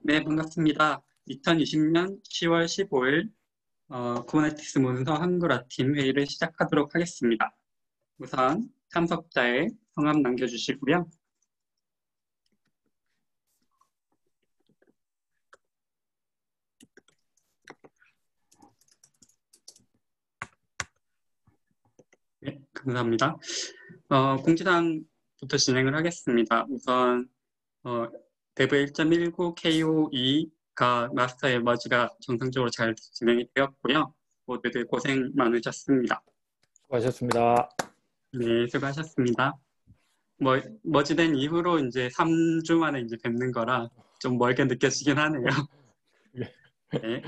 네, 반갑습니다. 2020년 10월 15일 쿠버네티스 문서 한글화 팀 회의를 시작하도록 하겠습니다. 우선 참석자의 성함 남겨주시고요. 네, 감사합니다. 공지사항부터 진행을 하겠습니다. 우선 데브 1.19 KO2가 마스터 에머지가 정상적으로 잘 진행이 되었고요. 모두들 고생 많으셨습니다. 수고하셨습니다. 네, 수고하셨습니다. 머지된 이후로 이제 3주 만에 이제 뵙는 거라 좀 멀게 느껴지긴 하네요. 네.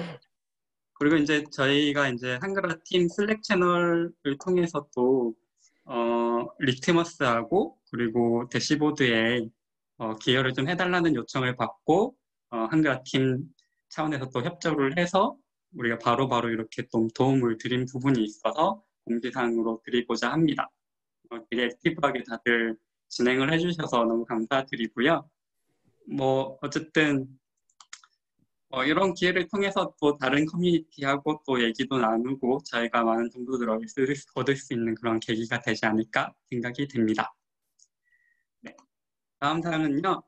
그리고 이제 저희가 이제 한글화 팀 슬랙 채널을 통해서 또 리트머스하고 그리고 대시보드에 기여를 좀 해달라는 요청을 받고 한글화 팀 차원에서 또 협조를 해서 우리가 바로바로 이렇게 좀 도움을 드린 부분이 있어서 공지사항으로 드리고자 합니다. 되게 액티브하게 다들 진행을 해주셔서 너무 감사드리고요. 어쨌든 이런 기회를 통해서 또 다른 커뮤니티하고 또 얘기도 나누고 저희가 많은 정보들을 얻을 수 있는 그런 계기가 되지 않을까 생각이 듭니다. 네. 다음 사항은요,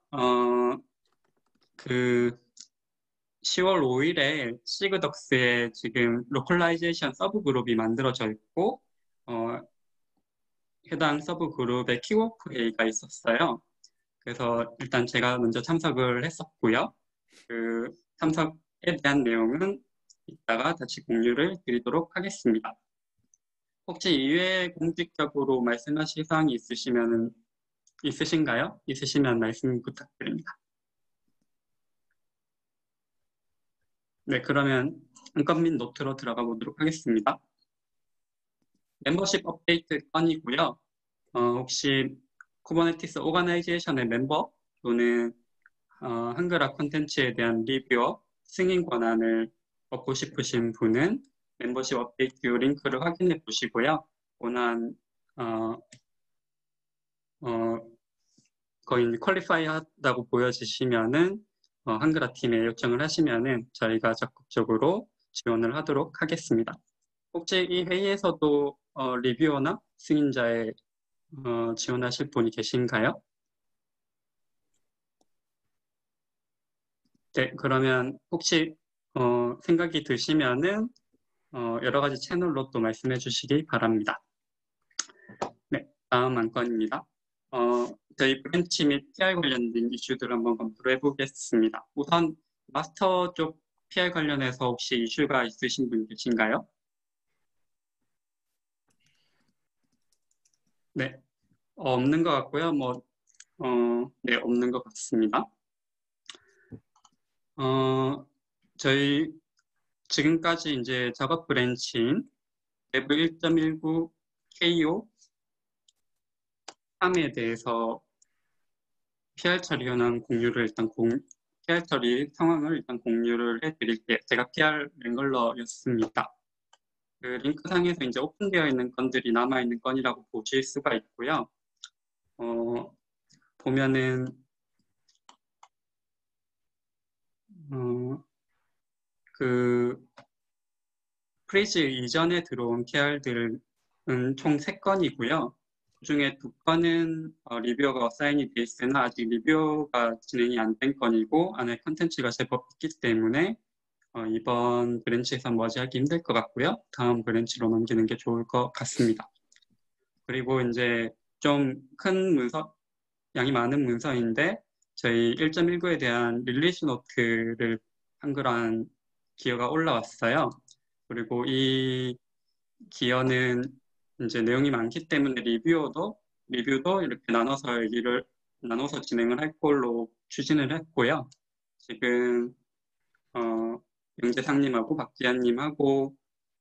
10월 5일에 시그덕스에 지금 로컬라이제이션 서브 그룹이 만들어져 있고, 해당 서브 그룹의 킥오프 회의가 있었어요. 그래서 일단 제가 먼저 참석을 했었고요. 그 참석에 대한 내용은 이따가 다시 공유를 드리도록 하겠습니다. 혹시 이외에 공식적으로 말씀하실 사항이 있으신가요? 있으시면 말씀 부탁드립니다. 네, 그러면 한건 및 노트로 들어가 보도록 하겠습니다. 멤버십 업데이트 건이고요. 혹시 쿠버네티스 오거나이제이션의 멤버 또는 한글화 콘텐츠에 대한 리뷰어, 승인 권한을 얻고 싶으신 분은 멤버십 업데이트 링크를 확인해 보시고요. 권한 거의 퀄리파이 하다고 보여지시면은 한글화 팀에 요청을 하시면은 저희가 적극적으로 지원을 하도록 하겠습니다. 혹시 이 회의에서도 리뷰어나 승인자에 지원하실 분이 계신가요? 네, 그러면 혹시 생각이 드시면은 여러 가지 채널로 또 말씀해 주시기 바랍니다. 네, 다음 안건입니다. 저희 브랜치 및 PR 관련된 이슈들을 한번 검토를 해보겠습니다. 우선 마스터 쪽 PR 관련해서 혹시 이슈가 있으신 분 계신가요? 네, 없는 것 같고요. 네, 없는 것 같습니다. 저희 지금까지 이제 작업 브랜치인 웹 1.19 KO 3에 대해서 PR 처리 현황 공유를 PR 처리 상황을 일단 공유를 해드릴게요. 제가 PR 랭글러였습니다. 그 링크상에서 이제 오픈되어 있는 건들이 남아있는 건이라고 보실 수가 있고요. 보면은 프리즈 이전에 들어온 PR들은 총 3건이고요. 그중에 2건은 리뷰어가 어사인이 돼 있으나 아직 리뷰어가 진행이 안 된 건이고 안에 컨텐츠가 제법 있기 때문에 이번 브랜치에서 머지하기 힘들 것 같고요. 다음 브랜치로 넘기는 게 좋을 것 같습니다. 그리고 이제 좀 큰 문서, 양이 많은 문서인데 저희 1.19에 대한 릴리즈 노트를 한글화한 기여가 올라왔어요. 그리고 이 기여는 이제 내용이 많기 때문에 리뷰도 이렇게 나눠서 진행을 할 걸로 추진을 했고요. 지금 영재상님하고 박지한님하고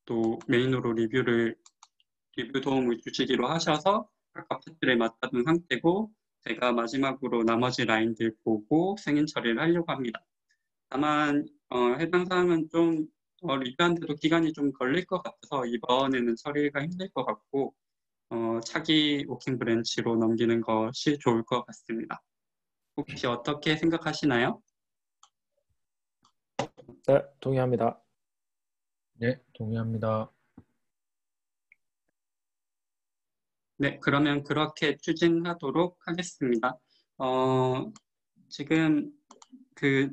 또 메인으로 리뷰 도움을 주시기로 하셔서 각각 파트를 맡아둔 상태고 제가 마지막으로 나머지 라인들 보고 승인 처리를 하려고 합니다. 다만 해당 사항은 좀 리뷰하는데도 기간이 좀 걸릴 것 같아서 이번에는 처리가 힘들 것 같고 차기 워킹 브랜치로 넘기는 것이 좋을 것 같습니다. 혹시 어떻게 생각하시나요? 네, 동의합니다. 네, 동의합니다. 네, 그러면 그렇게 추진하도록 하겠습니다. 어, 지금 그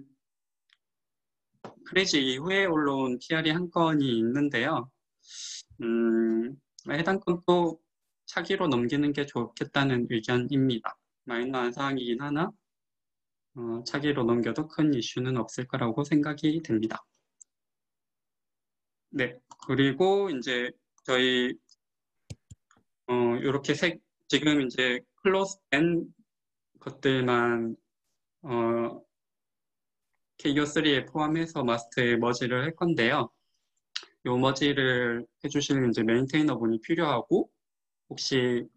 크레이지 이후에 올라온 PR이 한 건이 있는데요. 해당 건도 차기로 넘기는 게 좋겠다는 의견입니다. 마이너한 사항이긴 하나 차기로 넘겨도 큰 이슈는 없을 거라고 생각이 됩니다. 네, 그리고 이제 저희 이렇게 지금 이제 클로즈된 것들만 KO3에 포함해서 마스터에 머지를 할 건데요. 요 머지를 해주실 이제 메인테이너 분이 필요하고 혹시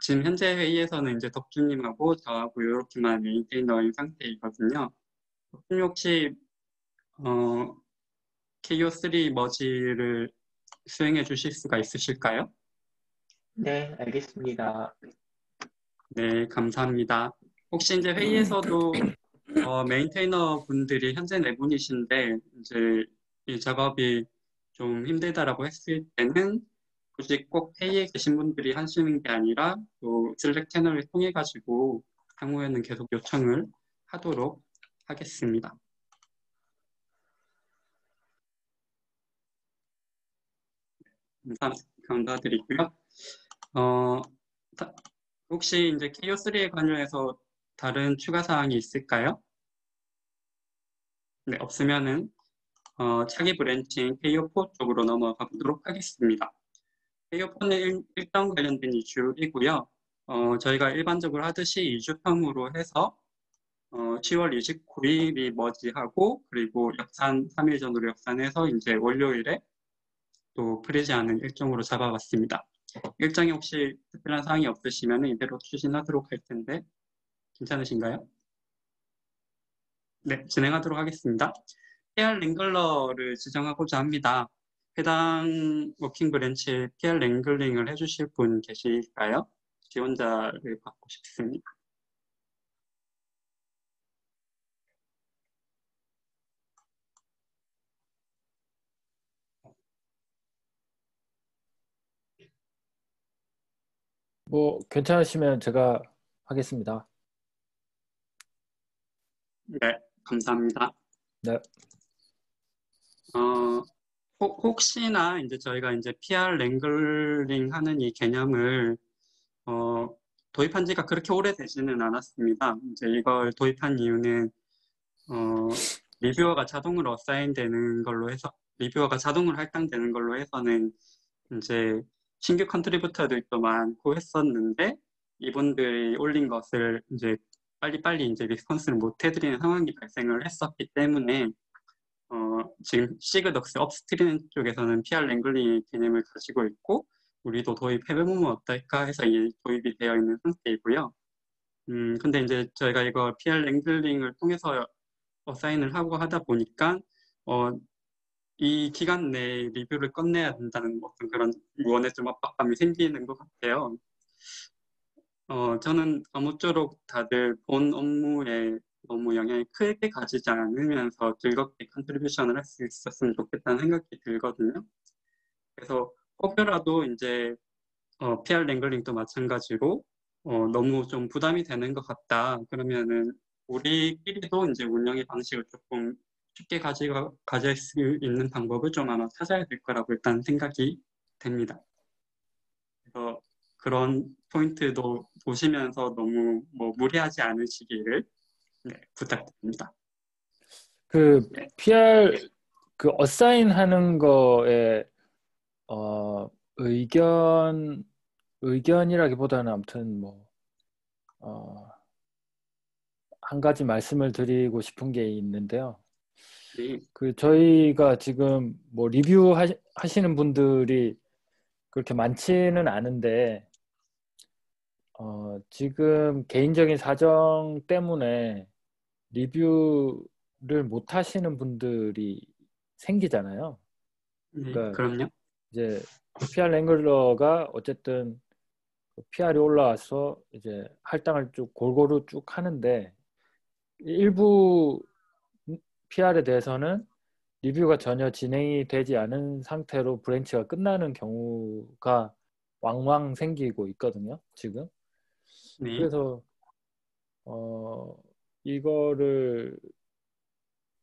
지금 현재 회의에서는 이제 덕주님하고 저하고 이렇게만 메인테이너인 상태이거든요. 덕주님 혹시 KO3 머지를 수행해 주실 수가 있으실까요? 네, 알겠습니다. 네, 감사합니다. 혹시 이제 회의에서도 메인테이너 분들이 현재 네 분이신데 이제 이 작업이 좀 힘들다라고 했을 때는 굳이 꼭 회의에 계신 분들이 하시는 게 아니라 또 슬랙 채널을 통해 가지고 향후에는 계속 요청을 하도록 하겠습니다. 감사드리고요. 어, 혹시 이제 KO3에 관련해서 다른 추가 사항이 있을까요? 네, 없으면은 차기 브랜치인 KO4 쪽으로 넘어가 보도록 하겠습니다. KO4는 일정 관련된 이슈이고요. 저희가 일반적으로 하듯이 2주평으로 해서 10월 29일이 머지하고 그리고 역산 3일 전으로 역산해서 이제 월요일에 또 풀리지 않은 일정으로 잡아봤습니다. 일정이 혹시 특별한 사항이 없으시면 이대로 추진하도록 할 텐데 괜찮으신가요? 네, 진행하도록 하겠습니다. PR 랭글러를 지정하고자 합니다. 해당 워킹 브랜치에 PR 랭글링을 해주실 분 계실까요? 지원자를 받고 싶습니다. 뭐 괜찮으시면 제가 하겠습니다. 네, 감사합니다. 네, 어, 혹시나 이제 저희가 이제 PR 랭글링 하는 이 개념을 어, 도입한 지가 그렇게 오래되지는 않았습니다. 이제 이걸 도입한 이유는 리뷰어가 자동으로 어사인되는 걸로 해서 리뷰어가 자동으로 할당되는 걸로 해서는 이제 신규 컨트리부터들도 많고 했었는데 이분들이 올린 것을 이제 빨리빨리 이제 리스폰스를 못 해드리는 상황이 발생을 했었기 때문에 지금 시그덕스 업스트림 쪽에서는 PR 랭글링 개념을 가지고 있고 우리도 도입해보면 어떨까 해서 이 도입이 되어 있는 상태이고요. 근데 이제 저희가 이거 PR 랭글링을 통해서 어사인을 하고 하다 보니까 어, 이 기간 내에 리뷰를 끝내야 된다는 어떤 그런 무언의 좀 압박감이 생기는 것 같아요. 저는 아무쪼록 다들 본 업무에 너무 영향이 크게 가지지 않으면서 즐겁게 컨트리뷰션을 할 수 있었으면 좋겠다는 생각이 들거든요. 그래서 혹여라도 이제 PR 랭글링도 마찬가지로 너무 좀 부담이 되는 것 같다. 그러면은 우리끼리도 이제 운영의 방식을 조금 쉽게 가질 수 있는 방법을 좀 아마 찾아야 될 거라고 일단 생각이 됩니다. 그래서 그런 포인트도 보시면서 너무 뭐 무리하지 않으시기를 네, 부탁드립니다. 그 네, PR 그 어사인 하는 거에 어, 의견 의견이라기보다는 아무튼 뭐 한 가지 말씀을 드리고 싶은 게 있는데요. 네, 그 저희가 지금 뭐 리뷰 하시는 분들이 그렇게 많지는 않은데 지금 개인적인 사정 때문에 리뷰를 못 하시는 분들이 생기잖아요. 네, 그러니까 그럼요. 이제 PR 랭글러가 어쨌든 PR이 올라와서 이제 할당을 쭉 골고루 쭉 하는데 일부 PR에 대해서는 리뷰가 전혀 진행이 되지 않은 상태로 브랜치가 끝나는 경우가 왕왕 생기고 있거든요, 지금. 네. 그래서 이거를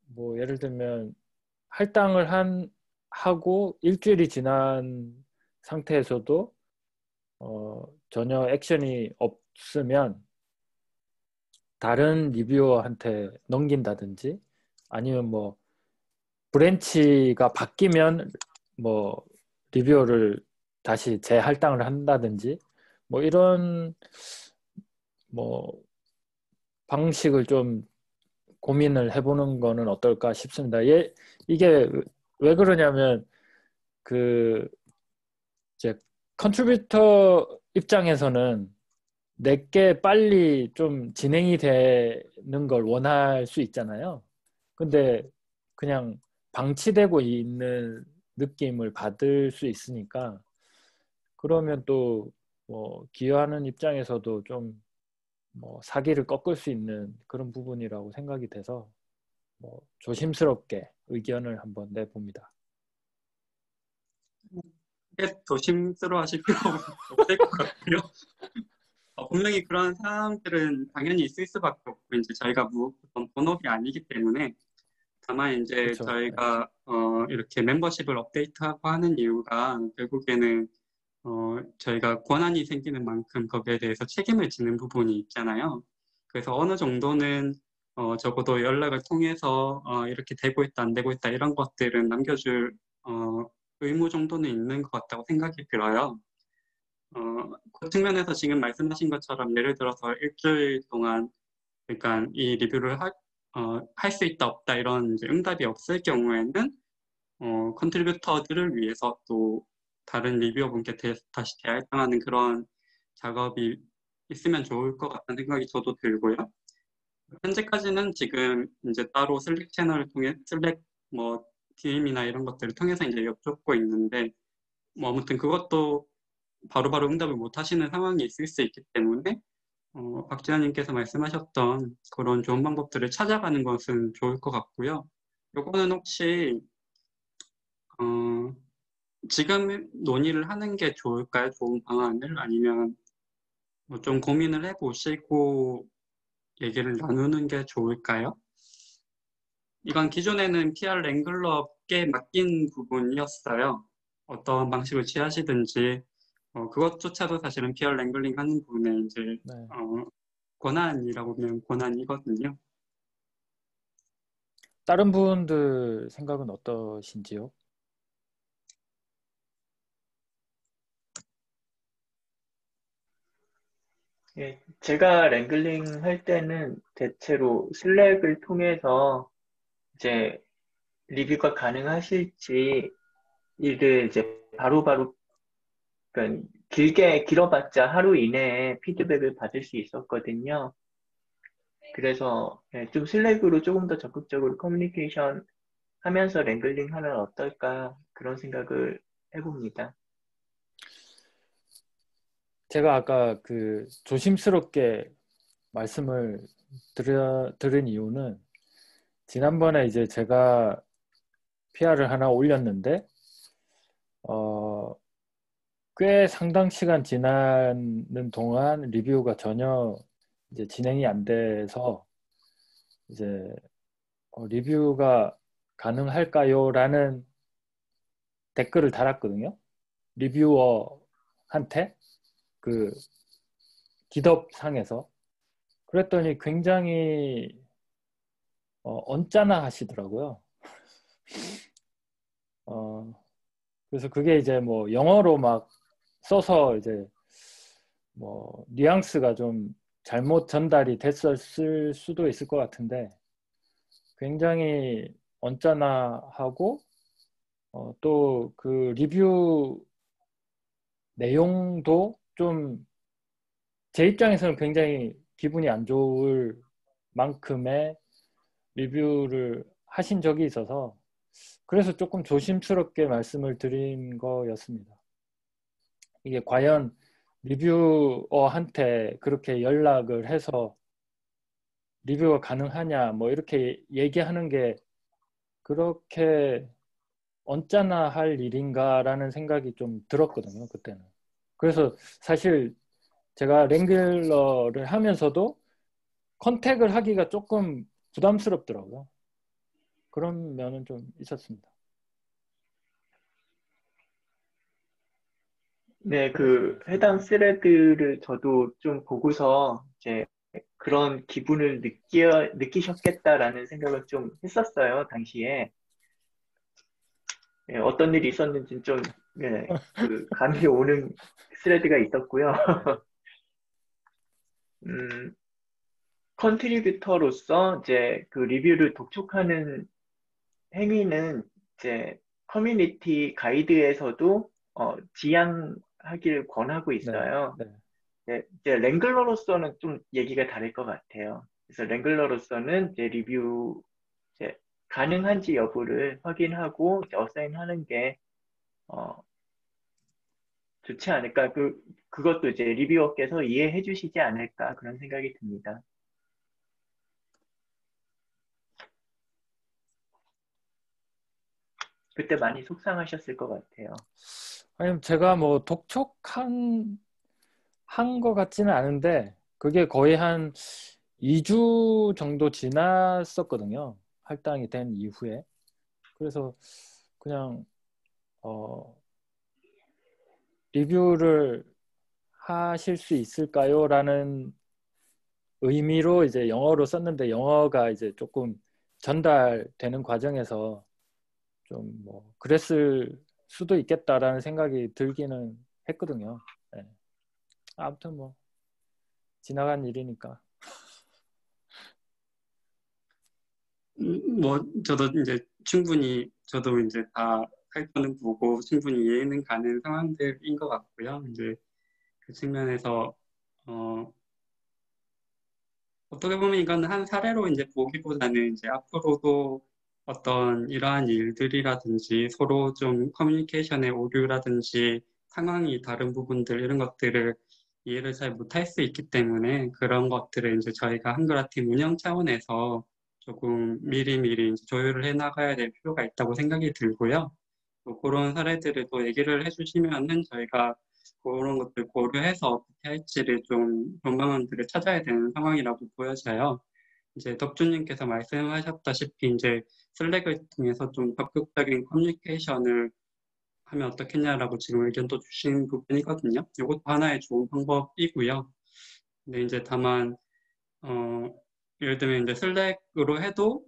뭐 예를 들면 할당을 하고 일주일이 지난 상태에서도 전혀 액션이 없으면 다른 리뷰어한테 넘긴다든지 아니면 뭐 브랜치가 바뀌면 뭐 리뷰어를 다시 재할당을 한다든지 뭐 이런 뭐 방식을 좀 고민을 해보는 거는 어떨까 싶습니다. 이게 왜 그러냐면 그 이제 컨트리뷰터 입장에서는 내게 빨리 좀 진행이 되는 걸 원할 수 있잖아요. 근데 그냥 방치되고 있는 느낌을 받을 수 있으니까 그러면 또 뭐 기여하는 입장에서도 좀 뭐 사기를 꺾을 수 있는 그런 부분이라고 생각이 돼서 뭐 조심스럽게 의견을 한번 내봅니다. 크게 조심스러워 하실 필요 없을 것 같고요. 분명히 그런 사람들은 당연히 있을 수밖에 없고, 이제 저희가 본업이 아니기 때문에, 다만 이제 그렇죠. 저희가 이렇게 멤버십을 업데이트하고 하는 이유가 결국에는 저희가 권한이 생기는 만큼 거기에 대해서 책임을 지는 부분이 있잖아요. 그래서 어느 정도는 적어도 연락을 통해서 이렇게 되고 있다, 안 되고 있다 이런 것들은 남겨줄 의무 정도는 있는 것 같다고 생각이 들어요. 그 측면에서 지금 말씀하신 것처럼 예를 들어서 일주일 동안 그러니까 이 리뷰를 할 수 있다 없다 이런 이제 응답이 없을 경우에는 컨트리뷰터들을 위해서 또 다른 리뷰어분께 다시 재할당하는 그런 작업이 있으면 좋을 것 같다는 생각이 저도 들고요. 현재까지는 지금 이제 따로 슬랙 채널을 통해 슬랙 뭐 DM이나 이런 것들을 통해서 이제 여쭙고 있는데 뭐 아무튼 그것도 바로바로 응답을 못 하시는 상황이 있을 수 있기 때문에 박지현님께서 말씀하셨던 그런 좋은 방법들을 찾아가는 것은 좋을 것 같고요. 요거는 혹시 지금 논의를 하는 게 좋을까요? 좋은 방안을? 아니면 뭐 좀 고민을 해보시고 얘기를 나누는 게 좋을까요? 이건 기존에는 PR 랭글러께 맡긴 부분이었어요. 어떤 방식을 취하시든지 그것조차도 사실은 PR 랭글링 하는 부분에 이제 네. 권한이라고 보면 권한이거든요. 다른 분들 생각은 어떠신지요? 예, 제가 랭글링 할 때는 대체로 슬랙을 통해서 이제 리뷰가 가능하실지 이를 이제 바로바로 그러니까 길어봤자 하루 이내에 피드백을 받을 수 있었거든요. 그래서 예, 좀 슬랙으로 조금 더 적극적으로 커뮤니케이션 하면서 랭글링 하면 어떨까 그런 생각을 해봅니다. 제가 아까 그 조심스럽게 말씀을 들은 이유는 지난번에 이제 제가 PR을 하나 올렸는데 꽤 상당 시간 지나는 동안 리뷰가 전혀 이제 진행이 안 돼서 이제 리뷰가 가능할까요? 라는 댓글을 달았거든요. 리뷰어한테 그 기덥상에서. 그랬더니 굉장히 언짢아 하시더라고요. 그래서 그게 이제 뭐 영어로 막 써서 이제 뭐 뉘앙스가 좀 잘못 전달이 됐었을 수도 있을 것 같은데 굉장히 언짢아하고 또 그 리뷰 내용도 좀 제 입장에서는 굉장히 기분이 안 좋을 만큼의 리뷰를 하신 적이 있어서 그래서 조금 조심스럽게 말씀을 드린 거였습니다. 이게 과연 리뷰어한테 그렇게 연락을 해서 리뷰가 가능하냐 뭐 이렇게 얘기하는 게 그렇게 언짢아 할 일인가라는 생각이 좀 들었거든요, 그때는. 그래서 사실 제가 랭글러를 하면서도 컨택을 하기가 조금 부담스럽더라고요. 그런 면은 좀 있었습니다. 네, 그 해당 스레드를 저도 좀 보고서 이제 그런 기분을 느끼셨겠다라는 생각을 좀 했었어요, 당시에. 예, 어떤 일이 있었는지 좀, 예, 그 감이 오는 스레드가 있었고요. 음, 컨트리뷰터로서 이제 그 리뷰를 독촉하는 행위는 이제 커뮤니티 가이드에서도 지양하길 권하고 네, 있어요. 네, 네, 이제 랭글러로서는 좀 얘기가 다를 것 같아요. 그래서 랭글러로서는 이제 리뷰 이제 가능한지 여부를 확인하고 이제 어사인하는 게 어, 좋지 않을까. 그것도 이제 리뷰어께서 이해해 주시지 않을까 그런 생각이 듭니다. 그때 많이 속상하셨을 것 같아요. 아니, 제가 뭐 독촉한 것 같지는 않은데 그게 거의 한 2주 정도 지났었거든요. 할당이 된 이후에. 그래서 그냥 리뷰를 하실 수 있을까요? 라는 의미로 이제 영어로 썼는데 영어가 이제 조금 전달되는 과정에서 좀 뭐 그랬을 수도 있겠다라는 생각이 들기는 했거든요. 네. 아무튼 뭐 지나간 일이니까. 뭐 저도 이제 충분히 저도 이제 다 살펴는 보고 충분히 이해는 가는 상황들인 것 같고요. 이제 그 측면에서 어, 어떻게 보면 이건 한 사례로 이제 보기보다는 이제 앞으로도 어떤 이러한 일들이라든지 서로 좀 커뮤니케이션의 오류라든지 상황이 다른 부분들 이런 것들을 이해를 잘 못할 수 있기 때문에 그런 것들을 이제 저희가 한글화팀 운영 차원에서 조금 미리미리 이제 조율을 해 나가야 될 필요가 있다고 생각이 들고요. 또 그런 사례들을 또 얘기를 해주시면은 저희가 그런 것들 고려해서 어떻게 할지를 좀 방법들을 찾아야 되는 상황이라고 보여져요. 이제 덕주님께서 말씀하셨다시피 이제 슬랙을 통해서 좀 적극적인 커뮤니케이션을 하면 어떻겠냐라고 지금 의견도 주신 부분이거든요. 이것도 하나의 좋은 방법이고요. 근데 이제 다만 어, 예를 들면 이제 슬랙으로 해도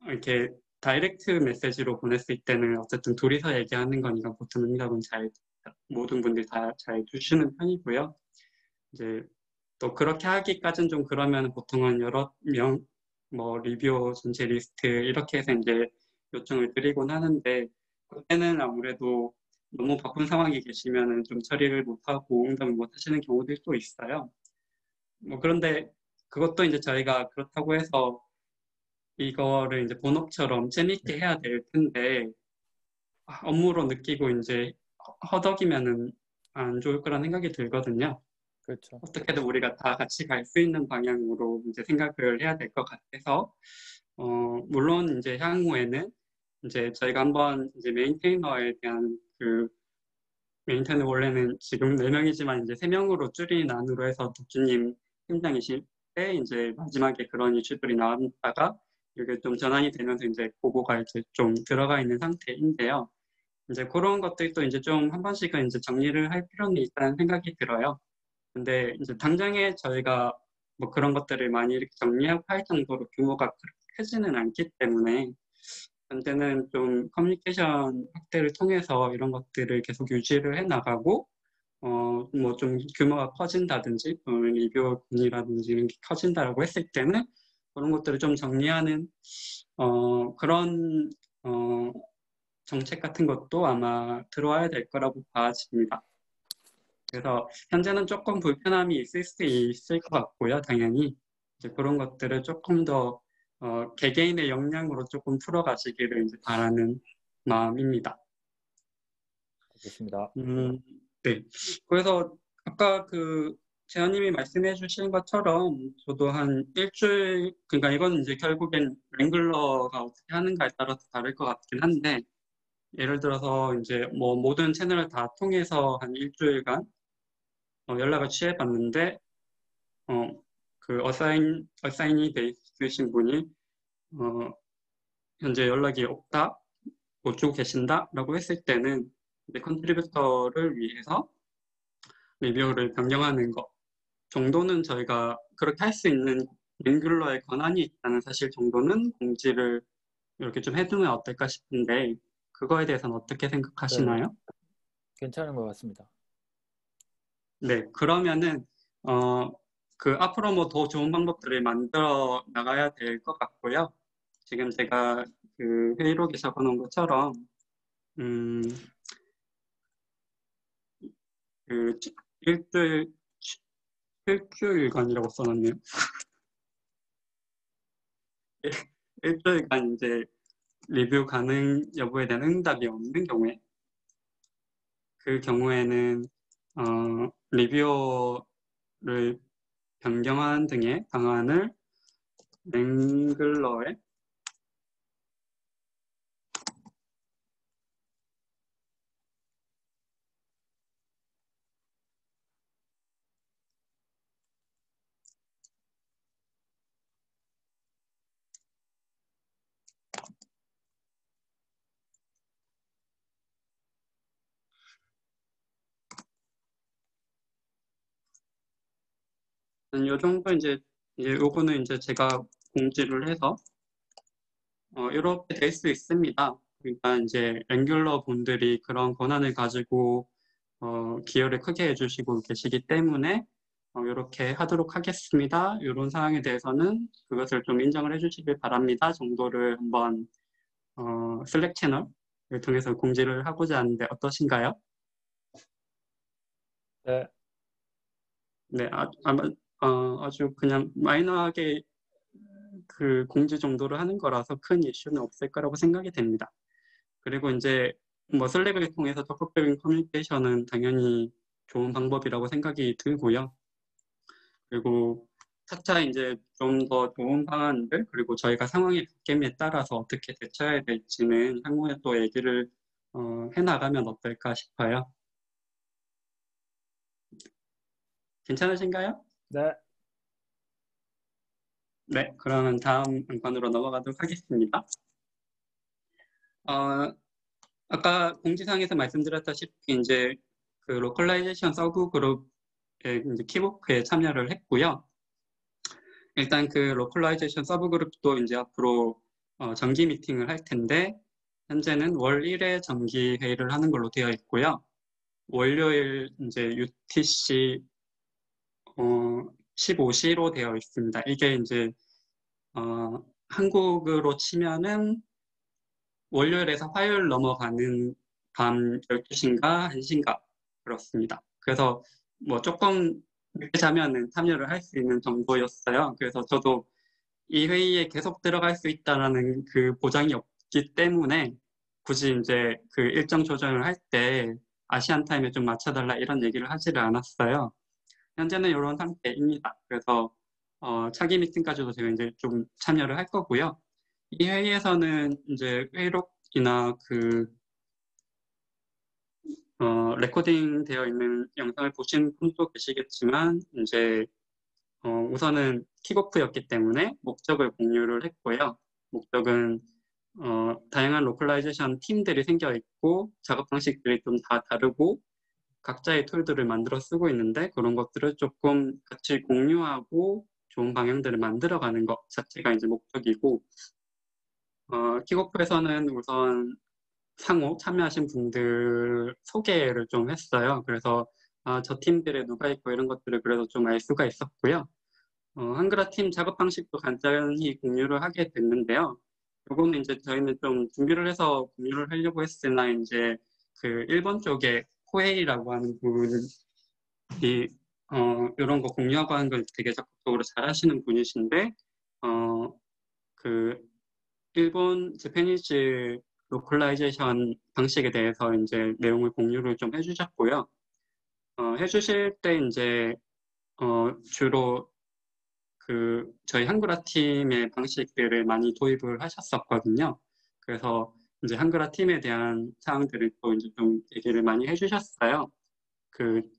이렇게 다이렉트 메시지로 보냈을 때는 어쨌든 둘이서 얘기하는 거니까 보통 응답은 잘 모든 분들이 다 잘 주시는 편이고요. 이제 또 그렇게 하기까지는 좀 그러면 보통은 여러 명, 뭐 리뷰어 전체 리스트 이렇게 해서 이제 요청을 드리곤 하는데 그때는 아무래도 너무 바쁜 상황이 계시면은 좀 처리를 못하고 응답을 못 하시는 경우들도 있어요. 뭐 그런데 그것도 이제 저희가 그렇다고 해서 이거를 이제 본업처럼 재밌게 해야 될 텐데 업무로 느끼고 이제 허덕이면은 안 좋을 거란 생각이 들거든요. 그렇죠. 어떻게든 우리가 다 같이 갈 수 있는 방향으로 이제 생각을 해야 될 것 같아서 물론 이제 향후에는 이제 저희가 한번 이제 메인테이너에 대한 그 메인테이너 원래는 지금 4명이지만 이제 3명으로 줄인 안으로 해서 덕주님 팀장이실 때 이제 마지막에 그런 이슈들이 나왔다가 이게 좀 전환이 되면서 이제 보고가 이제 좀 들어가 있는 상태인데요. 이제 그런 것들도 이제 좀 한 번씩은 이제 정리를 할 필요는 있다는 생각이 들어요. 근데 이제 당장에 저희가 뭐 그런 것들을 많이 이렇게 정리하고 할 정도로 규모가 그렇게 크지는 않기 때문에 현재는 좀 커뮤니케이션 확대를 통해서 이런 것들을 계속 유지를 해 나가고 뭐 좀 규모가 커진다든지 리뷰군이라든지 이런 게 커진다라고 했을 때는 그런 것들을 좀 정리하는 그런 정책 같은 것도 아마 들어와야 될 거라고 봐집니다. 그래서 현재는 조금 불편함이 있을 수 있을 것 같고요, 당연히. 이제 그런 것들을 조금 더 개개인의 역량으로 조금 풀어가시기를 이제 바라는 마음입니다. 알겠습니다. 네. 그래서 아까 그 재현님이 말씀해 주신 것처럼 저도 한 일주일, 그러니까 이건 이제 결국엔 랭글러가 어떻게 하는가에 따라서 다를 것 같긴 한데, 예를 들어서 이제 뭐 모든 채널을 다 통해서 한 일주일간 연락을 취해봤는데, 그 어사인이 돼 있으신 분이 어, 현재 연락이 없다, 못 주고 계신다라고 했을 때는 이제 컨트리뷰터를 위해서 리뷰를 변경하는 것 정도는 저희가 그렇게 할 수 있는 랭글러의 권한이 있다는 사실 정도는 공지를 이렇게 좀 해두면 어떨까 싶은데 그거에 대해서는 어떻게 생각하시나요? 괜찮은 것 같습니다. 네, 그러면은 그 앞으로 뭐 더 좋은 방법들을 만들어 나가야 될 것 같고요. 지금 제가 그 회의록에 적어놓은 것처럼 그 일주일 일주일간이라고 써놨네요. 일주일간 이제 리뷰 가능 여부에 대한 응답이 없는 경우에 그 경우에는 리뷰어를 변경하는 등의 방안을 랭글러에 요 정도 이제 요거는 이제 제가 공지를 해서 이렇게 될 수 있습니다. 그러니까 이제 랭귤러 분들이 그런 권한을 가지고 기여를 크게 해주시고 계시기 때문에 이렇게 하도록 하겠습니다. 이런 사항에 대해서는 그것을 좀 인정을 해주시길 바랍니다. 정도를 한번 슬랙 채널을 통해서 공지를 하고자 하는데 어떠신가요? 네, 네, 아주 그냥 마이너하게 그 공지 정도를 하는 거라서 큰 이슈는 없을 거라고 생각이 됩니다. 그리고 이제 뭐 슬랙을 통해서 적극적인 커뮤니케이션은 당연히 좋은 방법이라고 생각이 들고요. 그리고 차차 이제 좀 더 좋은 방안들 그리고 저희가 상황의 바뀜에 따라서 어떻게 대처해야 될지는 향후에 또 얘기를 해나가면 어떨까 싶어요. 괜찮으신가요? 네, 네, 그러면 다음 안건으로 넘어가도록 하겠습니다. 아까 공지사항에서 말씀드렸다시피 이제 그 로컬라이제이션 서브 그룹의 이제 키보크에 참여를 했고요. 일단 그 로컬라이제이션 서브 그룹도 이제 앞으로 정기 미팅을 할 텐데 현재는 월 1회 정기 회의를 하는 걸로 되어 있고요. 월요일 이제 UTC 15시로 되어 있습니다. 이게 이제 한국으로 치면은 월요일에서 화요일 넘어가는 밤 12시인가 1시인가 그렇습니다. 그래서 뭐 조금 늦게 자면은 참여를 할 수 있는 정도였어요. 그래서 저도 이 회의에 계속 들어갈 수 있다라는 그 보장이 없기 때문에 굳이 이제 그 일정 조정을 할 때 아시안 타임에 좀 맞춰달라 이런 얘기를 하지를 않았어요. 현재는 이런 상태입니다. 그래서 차기 미팅까지도 제가 이제 좀 참여를 할 거고요. 이 회의에서는 이제 회의록이나 그 레코딩 되어 있는 영상을 보신 분도 계시겠지만 이제 우선은 킥오프였기 때문에 목적을 공유를 했고요. 목적은 다양한 로컬라이제이션 팀들이 생겨 있고 작업 방식들이 좀 다 다르고 각자의 툴들을 만들어 쓰고 있는데 그런 것들을 조금 같이 공유하고 좋은 방향들을 만들어가는 것 자체가 이제 목적이고 킥오프에서는 우선 상호 참여하신 분들 소개를 좀 했어요. 그래서 저 팀들에 누가 있고 이런 것들을 그래도 좀 알 수가 있었고요. 한글화 팀 작업 방식도 간단히 공유를 하게 됐는데요. 요거는 이제 저희는 좀 준비를 해서 공유를 하려고 했으나 이제 그 일본 쪽에 코에이라고 하는 분이 이런 거 공유하고 하는 걸 되게 적극적으로 잘하시는 분이신데 그 일본 재패니즈 로컬라이제이션 방식에 대해서 이제 내용을 공유를 좀 해주셨고요. 해주실 때 이제 주로 저희 한글화 팀의 방식들을 많이 도입을 하셨었거든요. 그래서 이제 한글화 팀에 대한 사항들을 또 이제 좀 얘기를 많이 해주셨어요.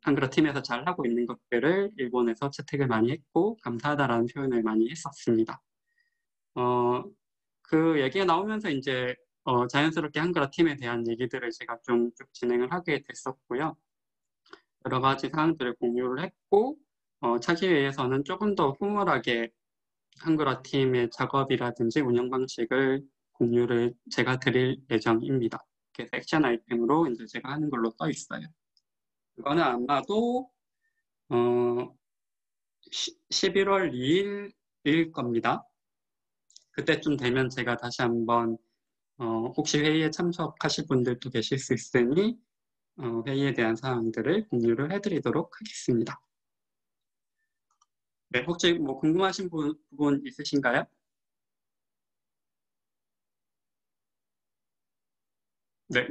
한글화 팀에서 잘 하고 있는 것들을 일본에서 채택을 많이 했고 감사하다라는 표현을 많이 했었습니다. 그 얘기가 나오면서 이제 자연스럽게 한글화 팀에 대한 얘기들을 제가 좀 쭉 진행을 하게 됐었고요. 여러 가지 사항들을 공유를 했고 차기 회의에서는 조금 더 포멀하게 한글화 팀의 작업이라든지 운영 방식을 공유를 제가 드릴 예정입니다. 그래서 액션 아이템으로 이제 제가 하는 걸로 써 있어요. 그거는 아마도 11월 2일일 겁니다. 그때쯤 되면 제가 다시 한번 혹시 회의에 참석하실 분들도 계실 수 있으니 회의에 대한 사항들을 공유를 해드리도록 하겠습니다. 네, 혹시 뭐 궁금하신 부분 있으신가요? 네,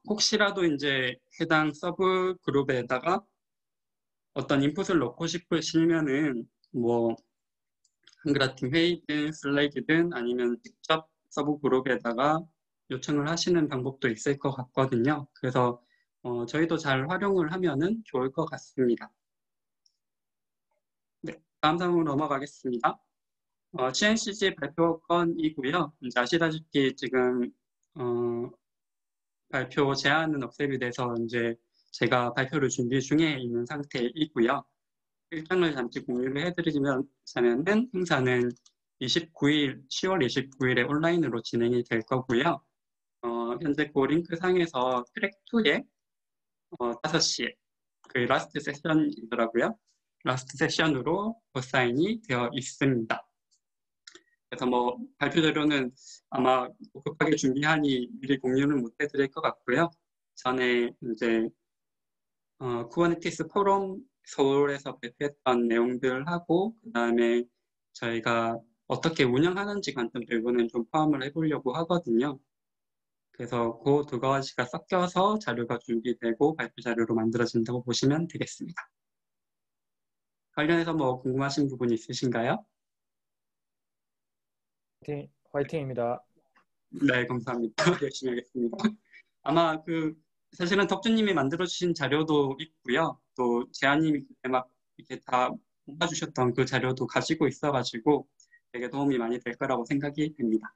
혹시라도 이제 해당 서브 그룹에다가 어떤 인풋을 넣고 싶으시면은 뭐 한글화 팀 회의든 슬랙이든 아니면 직접 서브 그룹에다가 요청을 하시는 방법도 있을 것 같거든요. 그래서 저희도 잘 활용을 하면은 좋을 것 같습니다. 네, 다음 사항으로 넘어가겠습니다. CNCG 발표 건이고요. 이제 아시다시피 지금 발표 제안은 억셉이 돼서 이제 제가 발표를 준비 중에 있는 상태이고요. 일정을 잠시 공유를 해드리자면은 행사는 10월 29일에 온라인으로 진행이 될 거고요. 현재 그 링크 상에서 트랙 2에 5시에 라스트 세션이더라고요. 라스트 세션으로 어사인이 되어 있습니다. 그래서 뭐 발표 자료는 아마 급하게 준비하니 미리 공유는 못 해드릴 것 같고요. 전에 이제 쿠버네티스 포럼 서울에서 발표했던 내용들하고 그 다음에 저희가 어떻게 운영하는지 관점들부는 좀 포함을 해보려고 하거든요. 그래서 그 두 가지가 섞여서 자료가 준비되고 발표 자료로 만들어진다고 보시면 되겠습니다. 관련해서 뭐 궁금하신 부분이 있으신가요? 화이팅입니다. 네, 감사합니다. 열심히 하겠습니다. 아마 사실은 덕주님이 만들어주신 자료도 있고요. 또 재한님이 그때 막 이렇게 다 뽑아주셨던 그 자료도 가지고 있어가지고 되게 도움이 많이 될 거라고 생각이 됩니다.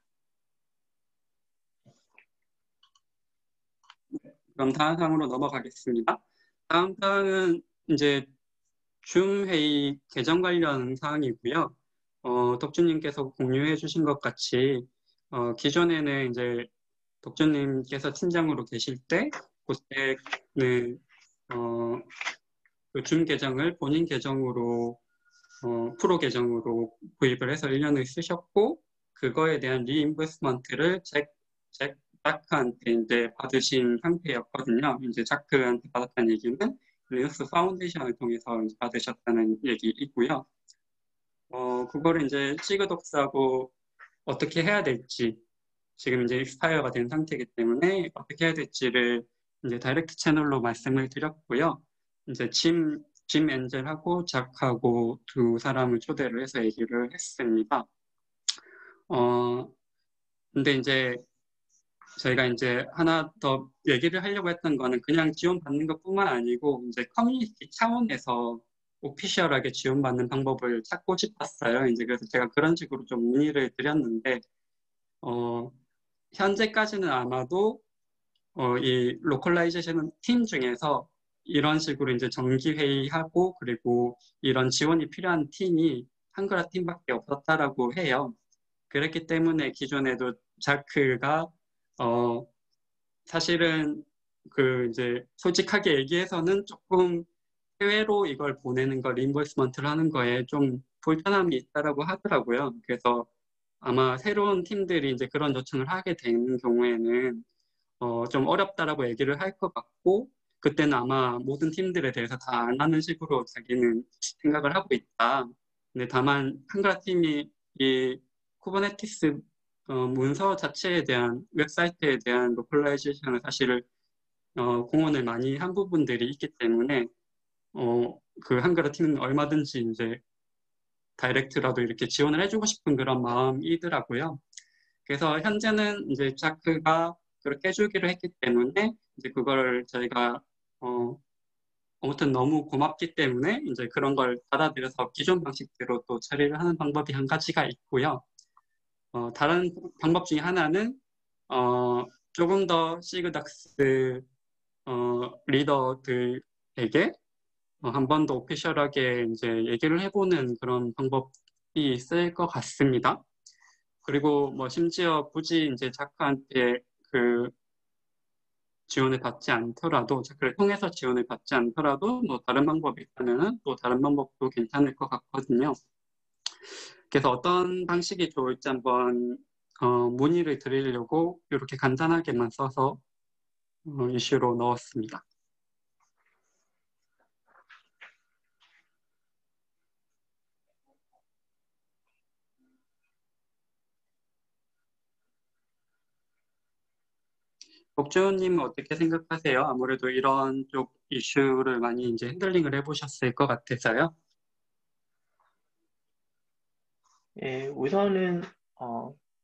그럼 다음 사항으로 넘어가겠습니다. 다음 사항은 이제 줌 회의 개정 관련 사항이고요. 덕주님께서 공유해 주신 것 같이 기존에는 이제 덕주님께서 팀장으로 계실 때 그때는 줌 계정을 본인 계정으로 프로 계정으로 구입을 해서 1년을 쓰셨고 그거에 대한 리인버스먼트를 자크한테 이제 받으신 상태였거든요. 이제 자크한테 받았다는 얘기는 리눅스 파운데이션을 통해서 이제 받으셨다는 얘기이고요. 그거를 이제 시그독스하고 어떻게 해야 될지 지금 이제 익스파이어가 된 상태이기 때문에 어떻게 해야 될지를 이제 다이렉트 채널로 말씀을 드렸고요. 이제 짐 엔젤하고 작하고 두 사람을 초대를 해서 얘기를 했습니다. 근데 이제 저희가 이제 하나 더 얘기를 하려고 했던 거는 그냥 지원받는 것뿐만 아니고 이제 커뮤니티 차원에서 오피셜하게 지원받는 방법을 찾고 싶었어요. 이제 그래서 제가 그런 식으로 좀 문의를 드렸는데 현재까지는 아마도 이 로컬라이제이션 팀 중에서 이런 식으로 이제 정기 회의하고 그리고 이런 지원이 필요한 팀이 한글화 팀밖에 없었다라고 해요. 그렇기 때문에 기존에도 자크가 사실은 이제 솔직하게 얘기해서는 조금 해외로 이걸 보내는 거 리인버스먼트를 하는 거에 좀 불편함이 있다라고 하더라고요. 그래서 아마 새로운 팀들이 이제 그런 요청을 하게 되는 경우에는 좀 어렵다라고 얘기를 할 것 같고 그때는 아마 모든 팀들에 대해서 다 안 하는 식으로 자기는 생각을 하고 있다. 근데 다만 한글화 팀이 이 쿠버네티스 문서 자체에 대한 웹사이트에 대한 로컬라이제이션을 사실 공헌을 많이 한 부분들이 있기 때문에 그 한 그릇은 얼마든지 이제 다이렉트라도 이렇게 지원을 해주고 싶은 그런 마음이더라고요. 그래서 현재는 이제 자크가 그렇게 해주기로 했기 때문에 이제 그걸 저희가 아무튼 너무 고맙기 때문에 이제 그런 걸 받아들여서 기존 방식대로 또 처리를 하는 방법이 한 가지가 있고요. 다른 방법 중에 하나는 조금 더 시그닥스 리더들에게 한 번 더 오피셜하게 이제 얘기를 해보는 그런 방법이 있을 것 같습니다. 그리고 뭐 심지어 굳이 이제 자크한테 그 지원을 받지 않더라도, 자크를 통해서 지원을 받지 않더라도 뭐 다른 방법이 있다면은 또 다른 방법도 괜찮을 것 같거든요. 그래서 어떤 방식이 좋을지 한번 문의를 드리려고 이렇게 간단하게만 써서 이슈로 넣었습니다. 복주님은 어떻게 생각하세요? 아무래도 이런 쪽 이슈를 많이 이제 핸들링을 해보셨을 것 같아서요. 예, 우선은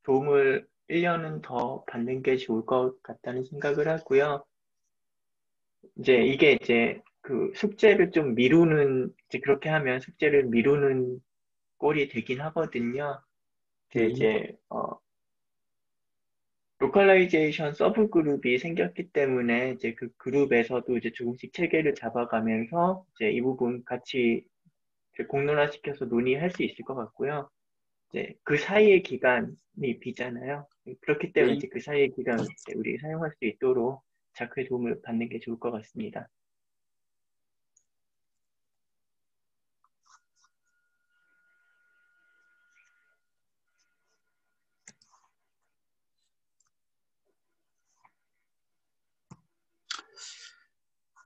도움을 1년은 더 받는 게 좋을 것 같다는 생각을 하고요. 이게 그 숙제를 좀 미루는, 그렇게 하면 숙제를 미루는 꼴이 되긴 하거든요. 네. 로컬라이제이션 서브 그룹이 생겼기 때문에 그 그룹에서도 조금씩 체계를 잡아가면서 이 부분 같이 공론화시켜서 논의할 수 있을 것 같고요. 그 사이의 기간이 비잖아요. 그렇기 때문에 네. 그 사이의 기간 우리 사용할 수 있도록 자크의 도움을 받는 게 좋을 것 같습니다.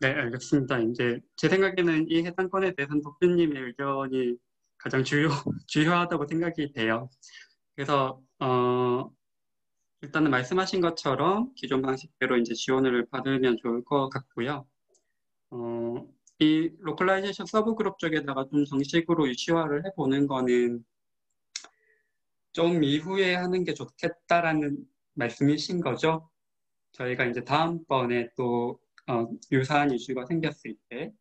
네, 알겠습니다. 이제 제 생각에는 이 해당 건에 대해서는 덕준님의 의견이 가장 주요하다고 생각이 돼요. 그래서 일단은 말씀하신 것처럼 기존 방식대로 이제 지원을 받으면 좋을 것 같고요. 이 로컬라이제이션 서브 그룹 쪽에다가 좀 정식으로 이슈화를 해보는 거는 좀 이후에 하는 게 좋겠다라는 말씀이신 거죠? 저희가 이제 다음번에 또 유사한 이슈가 생겼을 때.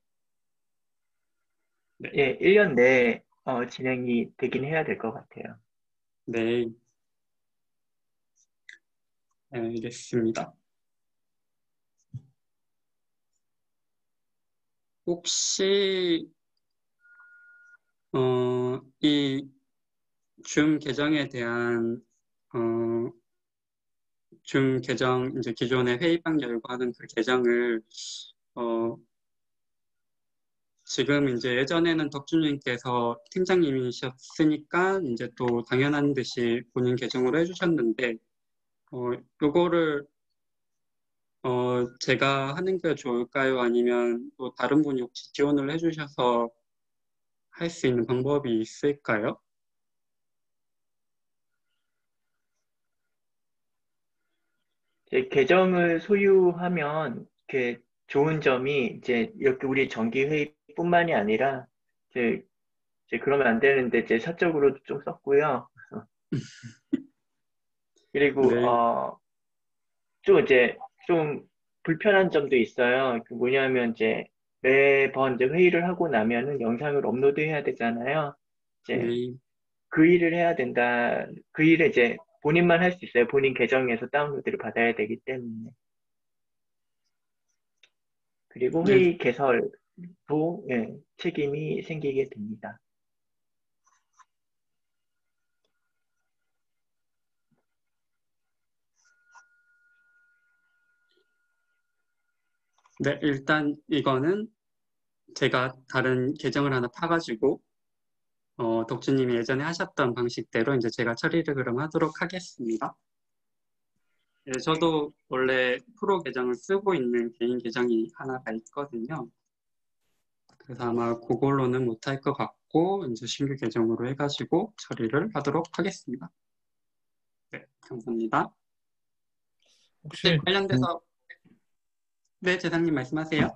네. 예, 1년 내에 진행이 되긴 해야 될 것 같아요. 네, 알겠습니다. 혹시 이 줌 계정에 대한 줌 계정 이제 기존의 회의방 열고 하는 그 계정을 지금 이제 예전에는 덕준님께서 팀장님이셨으니까 이제 또 당연한 듯이 본인 계정으로 해주셨는데 요거를 제가 하는 게 좋을까요? 아니면 또 다른 분이 혹시 지원을 해주셔서 할 수 있는 방법이 있을까요? 계정을 소유하면 좋은 점이 이렇게 우리 정기 회의뿐만이 아니라 그러면 안 되는데 사적으로도 좀 썼고요. 그리고 네, 좀 좀 불편한 점도 있어요. 그 뭐냐면 매번 회의를 하고 나면은 영상을 업로드해야 되잖아요. 이제 네, 그 일을 해야 된다. 그 일을 본인만 할 수 있어요. 본인 계정에서 다운로드를 받아야 되기 때문에. 그리고 네, 회의 개설도 책임이 생기게 됩니다. 네, 일단 이거는 제가 다른 계정을 하나 파가지고 덕주님이 예전에 하셨던 방식대로 이제 제가 처리를 그럼 하도록 하겠습니다. 네, 저도 원래 프로 계정을 쓰고 있는 개인 계정이 하나가 있거든요. 그래서 아마 그걸로는 못할 것 같고 이제 신규 계정으로 해가지고 처리를 하도록 하겠습니다. 네, 감사합니다. 혹시 관련돼서 네, 재상님 말씀하세요.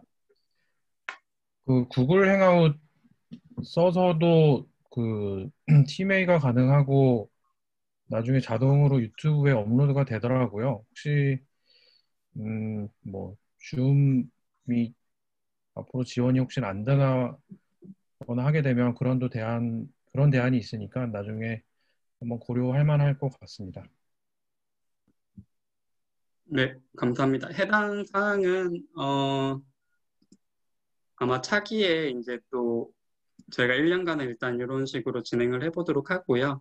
그 구글 행아웃 써서도 그 팀웨이가 가능하고 나중에 자동으로 유튜브에 업로드가 되더라고요. 혹시 뭐 줌이 앞으로 지원이 혹시 안 되거나 하게 되면 그런 대안이 있으니까 나중에 한번 고려할 만할 것 같습니다. 네, 감사합니다. 해당 사항은 아마 차기에 이제 또 저희가 1년간은 일단 이런 식으로 진행을 해보도록 하고요.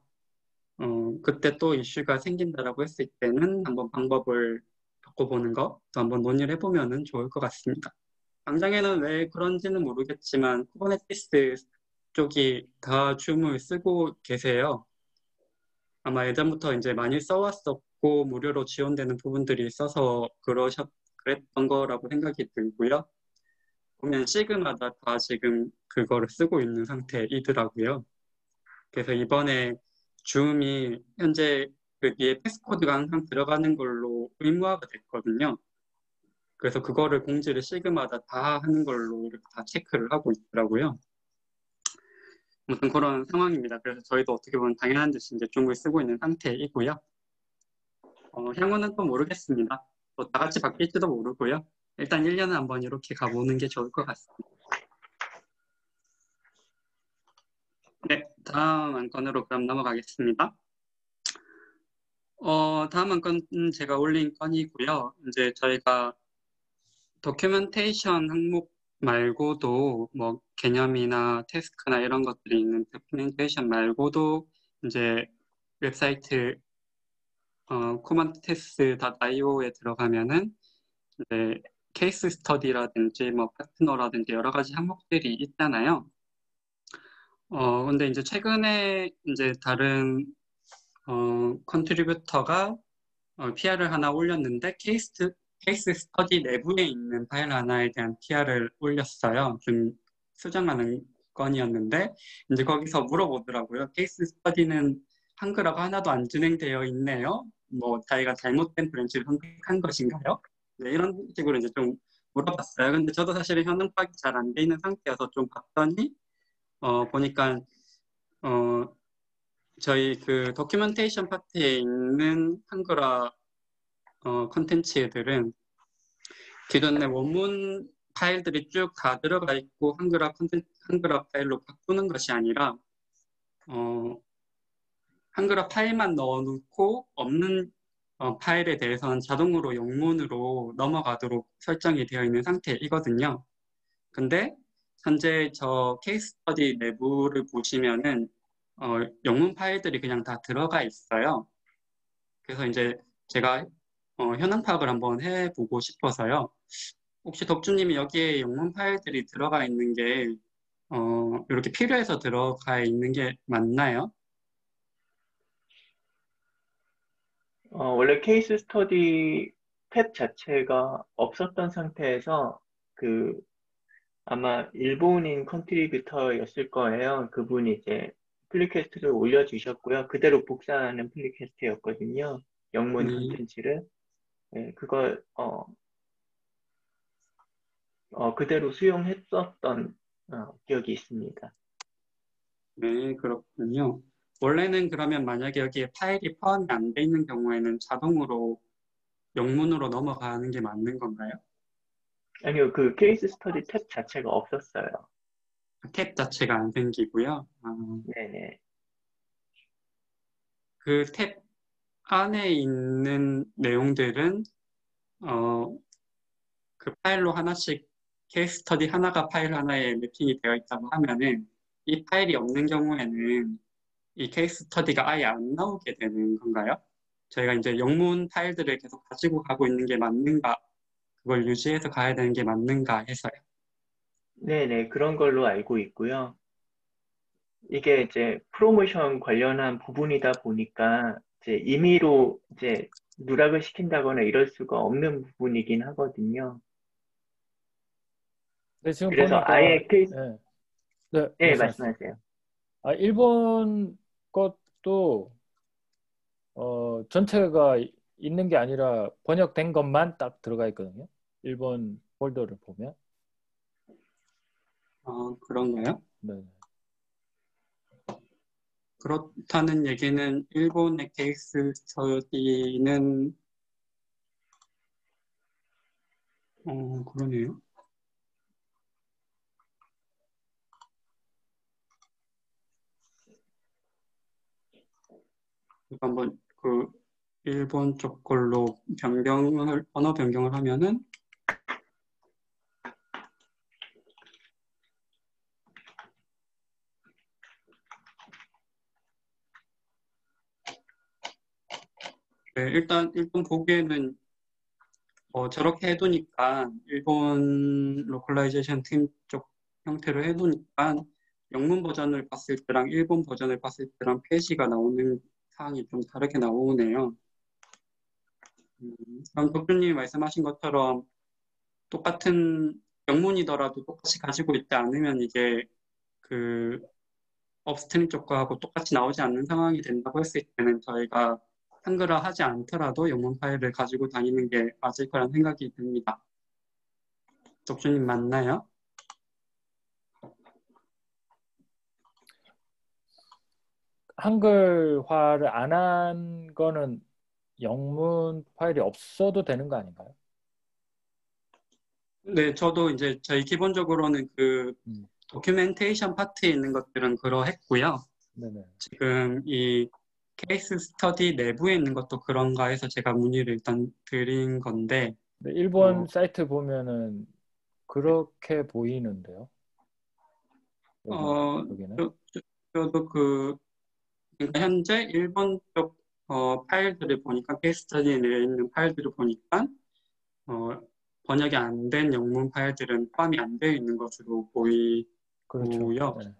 그때 또 이슈가 생긴다라고 했을 때는 한번 방법을 바꿔보는 거 또 한번 논의를 해보면은 좋을 것 같습니다. 당장에는 왜 그런지는 모르겠지만 쿠버네티스 쪽이 다 줌을 쓰고 계세요. 아마 예전부터 이제 많이 써왔었고 무료로 지원되는 부분들이 있어서 그랬던 거라고 생각이 들고요. 보면 시그마다 다 지금 그거를 쓰고 있는 상태이더라고요. 그래서 이번에 줌이 현재 그 뒤에 패스코드가 항상 들어가는 걸로 의무화가 됐거든요. 그래서 그거를 공지를 시그마다 다 하는 걸로 이렇게 다 체크를 하고 있더라고요. 아무튼 그런 상황입니다. 그래서 저희도 어떻게 보면 당연한 듯이 이제 줌을 쓰고 있는 상태이고요. 향후는 또 모르겠습니다. 또 다 같이 바뀔지도 모르고요. 일단 1년에 한번 이렇게 가보는 게 좋을 것 같습니다. 네, 다음 안건으로 그럼 넘어가겠습니다. 다음 안건은 제가 올린 건이고요. 이제 저희가 도큐멘테이션 항목 말고도 뭐 개념이나 태스크나 이런 것들이 있는 도큐멘테이션 말고도 이제 웹사이트 commandtest.io에 들어가면은 이제 케이스 스터디라든지 뭐 파트너라든지 여러 가지 항목들이 있잖아요. 근데 이제 최근에 이제 다른 컨트리뷰터가 PR을 하나 올렸는데 케이스 스터디 내부에 있는 파일 하나에 대한 PR을 올렸어요. 좀 수정하는 건이었는데 이제 거기서 물어보더라고요. 케이스 스터디는 한글화가 하나도 안 진행되어 있네요. 뭐 자기가 잘못된 브랜치를 선택한 것인가요? 네, 이런 식으로 이제 좀 물어봤어요. 근데 저도 사실은 현황 파악이 잘 안 돼 있는 상태여서 좀 봤더니 보니까 저희 그 도큐멘테이션 파트에 있는 한글화 컨텐츠들은 기존의 원문 파일들이 쭉 다 들어가 있고 한글화 파일로 바꾸는 것이 아니라 한글화 파일만 넣어놓고 없는 파일에 대해서는 자동으로 영문으로 넘어가도록 설정이 되어 있는 상태이거든요. 근데 현재 저 케이스 스터디 내부를 보시면은 영문 파일들이 그냥 다 들어가 있어요. 그래서 이제 제가 현황 파악을 한번 해보고 싶어서요. 혹시 덕주님이 여기에 영문 파일들이 들어가 있는 게 이렇게 필요해서 들어가 있는 게 맞나요? 원래 케이스 스터디 탭 자체가 없었던 상태에서 그 아마 일본인 컨트리뷰터였을 거예요. 그분이 이제 플리캐스트를 올려주셨고요. 그대로 복사하는 플리캐스트였거든요. 영문 컨텐츠를. 네, 그걸 그대로 수용했었던 기억이 있습니다. 네, 그렇군요. 원래는 그러면 만약에 여기에 파일이 포함이 안 돼 있는 경우에는 자동으로 영문으로 넘어가는 게 맞는 건가요? 아니요, 그 케이스 스터디 탭 자체가 없었어요. 탭 자체가 안 생기고요. 네네. 그 탭 안에 있는 내용들은 그 파일로 하나씩 케이스 스터디 하나가 파일 하나에 매핑이 되어 있다고 하면은 이 파일이 없는 경우에는 이 케이스 스터디가 아예 안 나오게 되는 건가요? 저희가 이제 영문 파일들을 계속 가지고 가고 있는 게 맞는가, 그걸 유지해서 가야 되는 게 맞는가 해서요. 네네, 그런 걸로 알고 있고요. 이게 이제 프로모션 관련한 부분이다 보니까 이제 임의로 이제 누락을 시킨다거나 이럴 수가 없는 부분이긴 하거든요. 근데 지금 그래서 보니까 아예 케이스, 네, 네, 말씀하세요. 말씀하세요. 일본 것도 전체가 있는 게 아니라 번역된 것만 딱 들어가 있거든요. 일본 폴더를 보면. 그런가요? 네. 그렇다는 얘기는 일본의 케이스 스터디는 그러네요. 한번 그 일본 쪽 걸로 언어 변경을 하면은 네, 일단 보기에는 저렇게 해두니까 일본 로컬라이제이션 팀 쪽 형태로 해두니까 영문 버전을 봤을 때랑 일본 버전을 봤을 때랑 페이지가 나오는 사항이 좀 다르게 나오네요. 그럼 덕준님이 말씀하신 것처럼 똑같은 영문이더라도 똑같이 가지고 있지 않으면 이게 그 업스트림 쪽과 하고 똑같이 나오지 않는 상황이 된다고 했을 때는 저희가 한글화 하지 않더라도 영문 파일을 가지고 다니는 게 맞을 거란 생각이 듭니다. 덕준님 맞나요? 한글화를 안 한 거는 영문 파일이 없어도 되는 거 아닌가요? 네, 저도 이제 저희 기본적으로는 그 음. 도큐멘테이션 파트에 있는 것들은 그러했고요. 네네. 지금 이 케이스 스터디 내부에 있는 것도 그런가 해서 제가 문의를 일단 드린 건데, 네, 일본 사이트 보면은 그렇게 보이는데요. 여기는. 저도 그러니까 현재 일본 쪽 파일들을 보니까 케이스 스터디 내에 있는 파일들을 보니까 번역이 안 된 영문 파일들은 포함이 안 되어 있는 것으로 그렇죠. 보이고요. 네.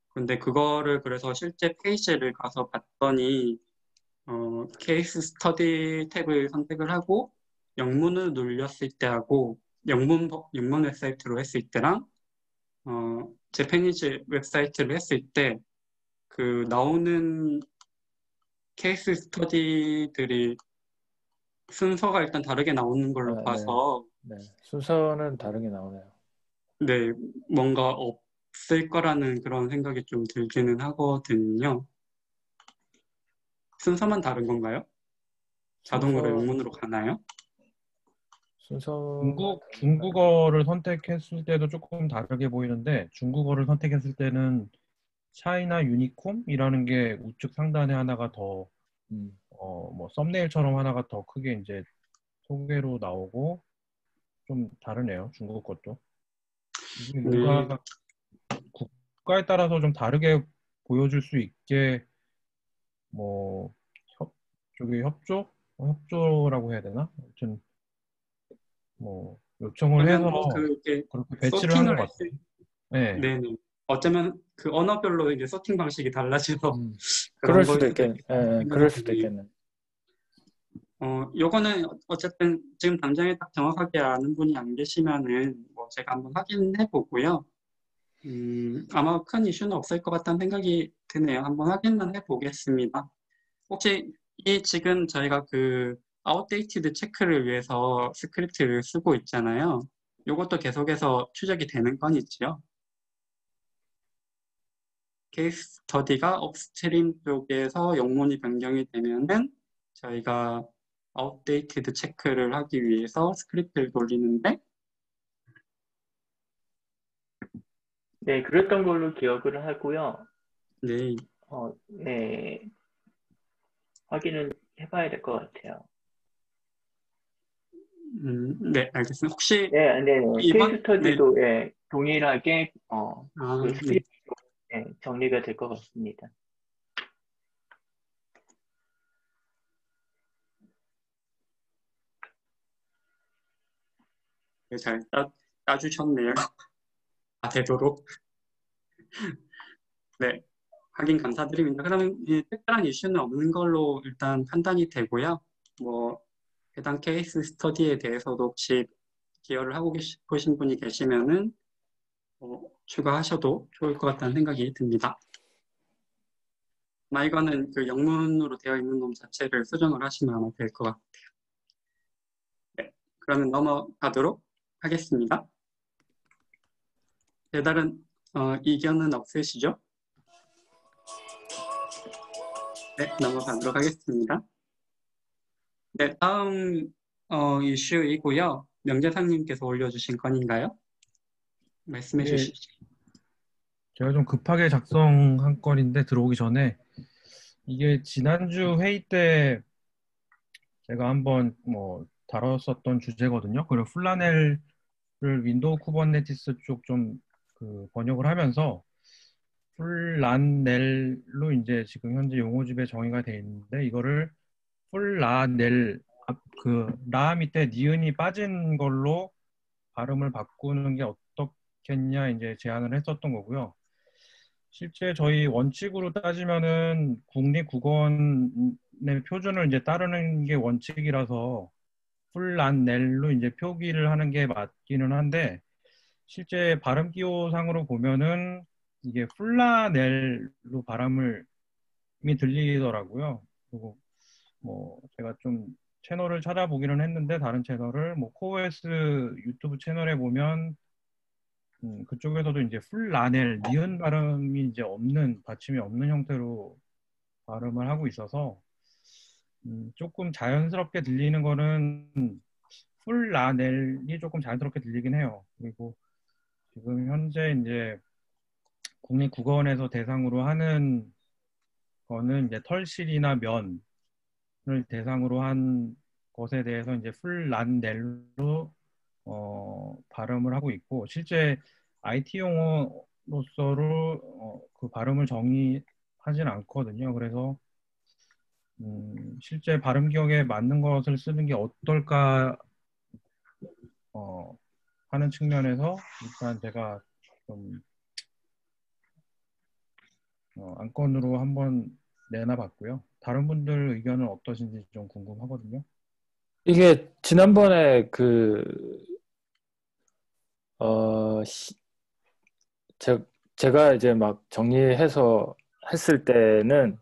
근데 그거를 그래서 실제 페이지를 가서 봤더니 케이스 스터디 탭을 선택을 하고 영문을 눌렸을 때하고 영문 웹사이트로 했을 때랑 재패니즈 웹사이트를 했을 때 그 나오는 케이스 스터디들이 순서가 일단 다르게 나오는 걸로 네. 봐서 네. 순서는 다르게 나오네요. 네, 뭔가 없을 거라는 그런 생각이 좀 들기는 하거든요. 순서만 다른 건가요? 자동으로 영문으로 가나요? 순서 중국어를 선택했을 때도 조금 다르게 보이는데 중국어를 선택했을 때는 차이나 유니콤이라는 게 우측 상단에 하나가 더 뭐 썸네일처럼 하나가 더 크게 이제 소개로 나오고 좀 다르네요. 중국 것도. 이게 네, 뭔가 국가에 따라서 좀 다르게 보여줄 수 있게 뭐 저기 협조라고 해야 되나? 아무튼 뭐 요청을 그러면 해서 뭐 그렇게 그렇게 배치를 한 것 소팅을 같아요. 했을 네. 네네. 어쩌면 그 언어별로 이제 소팅 방식이 달라져서 그럴 그런 걸 수도 수도 있겠네. 있겠다는 예, 그럴 생각이 수도 드네요. 있겠네. 요거는 어쨌든 지금 당장에 딱 정확하게 아는 분이 안 계시면은 뭐 제가 한번 확인해 보고요. 아마 큰 이슈는 없을 것 같다는 생각이 드네요. 한번 확인만 해 보겠습니다. 혹시 이 지금 저희가 그 아웃데이티드 체크를 위해서 스크립트를 쓰고 있잖아요. 요것도 계속해서 추적이 되는 건 있죠. 케이스 스터디가 업스트림 쪽에서 영문이 변경이 되면은 저희가 아웃데이티드 체크를 하기 위해서 스크립트를 돌리는데 네, 그랬던 걸로 기억을 하고요. 네, 네, 확인을 해봐야 될 것 같아요. 네, 알겠습니다. 혹시 네, 네, 케이스 이번 네, 스터디도 예, 동일하게 그 네, 스크립트로 정리가 될 것 같습니다. 잘 따주셨네요. 다 되도록. 네, 확인 감사드립니다. 그러면 특별한 이슈는 없는 걸로 일단 판단이 되고요. 뭐 해당 케이스 스터디에 대해서도 혹시 기여를 하고 싶으신 분이 계시면은 추가하셔도 좋을 것 같다는 생각이 듭니다. 아마 이거는 그 영문으로 되어 있는 놈 자체를 수정을 하시면 아마 될 것 같아요. 네, 그러면 넘어가도록 하겠습니다. 별다른 이견은 없으시죠? 네, 넘어가도록 하겠습니다. 네, 다음 이슈이고요. 명재상님께서 올려주신 건인가요? 말씀해 예, 주십시오. 제가 좀 급하게 작성한 건인데 들어오기 전에 이게 지난주 회의 때 제가 한번 뭐 다뤘었던 주제거든요. 그리고 플라넬을 윈도우 쿠버네티스 쪽 좀 그 번역을 하면서 플란넬로 이제 지금 현재 용어집에 정의가 되어 있는데 이거를 플라넬 그 라 밑에 니은이 빠진 걸로 발음을 바꾸는 게 어떻겠냐 이제 제안을 했었던 거고요. 실제 저희 원칙으로 따지면은 국립국어원의 표준을 이제 따르는 게 원칙이라서 플란넬로 이제 표기를 하는 게 맞기는 한데 실제 발음 기호상으로 보면은 이게 플라넬로 발음을 이미 들리더라고요. 그리고 뭐 제가 좀 채널을 찾아보기는 했는데 다른 채널을 뭐 코오에스 유튜브 채널에 보면 그쪽에서도 이제 플라넬 니은 발음이 이제 없는 받침이 없는 형태로 발음을 하고 있어서 조금 자연스럽게 들리는 거는 플라넬이 조금 자연스럽게 들리긴 해요. 그리고 지금 현재 이제 국립국어원에서 대상으로 하는 거는 이제 털실이나 면을 대상으로 한 것에 대해서 이제 플란넬로 발음을 하고 있고 실제 IT 용어로서로 그 발음을 정의하진 않거든요. 그래서 실제 발음 기억에 맞는 것을 쓰는 게 어떨까 하는 측면에서 일단 제가 좀 안건으로 한번 내놔봤고요. 다른 분들 의견은 어떠신지 좀 궁금하거든요. 이게 지난번에 제가 이제 막 정리해서 했을 때는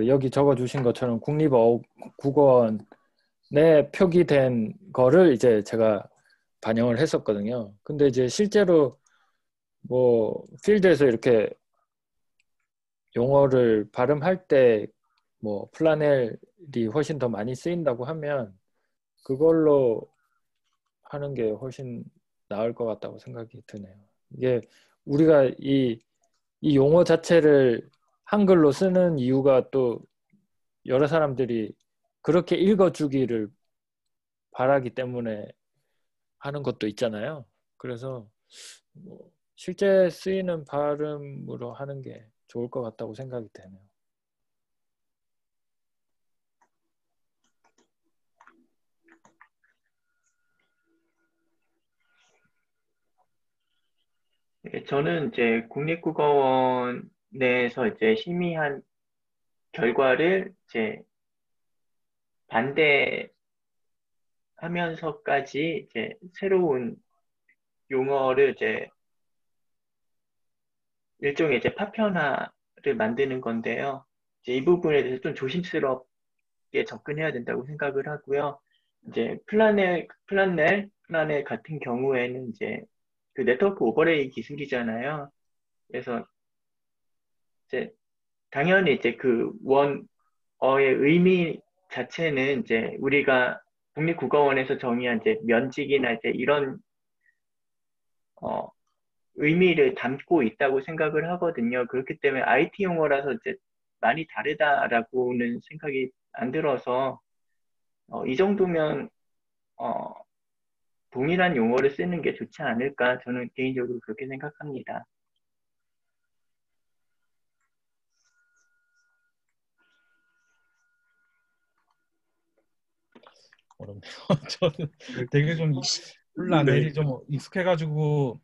여기 적어주신 것처럼 국립국어원에 표기된 거를 이제 제가 반영을 했었거든요. 근데 이제 실제로 뭐 필드에서 이렇게 용어를 발음할 때 뭐 플라넬이 훨씬 더 많이 쓰인다고 하면 그걸로 하는 게 훨씬 나을 것 같다고 생각이 드네요. 이게 우리가 이 용어 자체를 한글로 쓰는 이유가 또 여러 사람들이 그렇게 읽어주기를 바라기 때문에 하는 것도 있잖아요. 그래서 뭐 실제 쓰이는 발음으로 하는 게 좋을 것 같다고 생각이 되네요. 네, 저는 이제 국립국어원에서 이제 심의한 결과를 이제 반대하면서까지 이제 새로운 용어를 이제 일종의 이제 파편화를 만드는 건데요. 이제 이 부분에 대해서 좀 조심스럽게 접근해야 된다고 생각을 하고요. 이제 플라넬 같은 경우에는 이제 그 네트워크 오버레이 기술이잖아요. 그래서 이제 당연히 이제 그 원어의 의미 자체는 이제 우리가 국립국어원에서 정의한 이제 면직이나 이제 이런 어, 의미를 담고 있다고 생각을 하거든요. 그렇기 때문에 IT 용어라서 이제 많이 다르다라고는 생각이 안 들어서 이 정도면 어, 동일한 용어를 쓰는 게 좋지 않을까 저는 개인적으로 그렇게 생각합니다. 어렵네요. 저는 되게 좀 플라넬이 네. 좀 익숙해가지고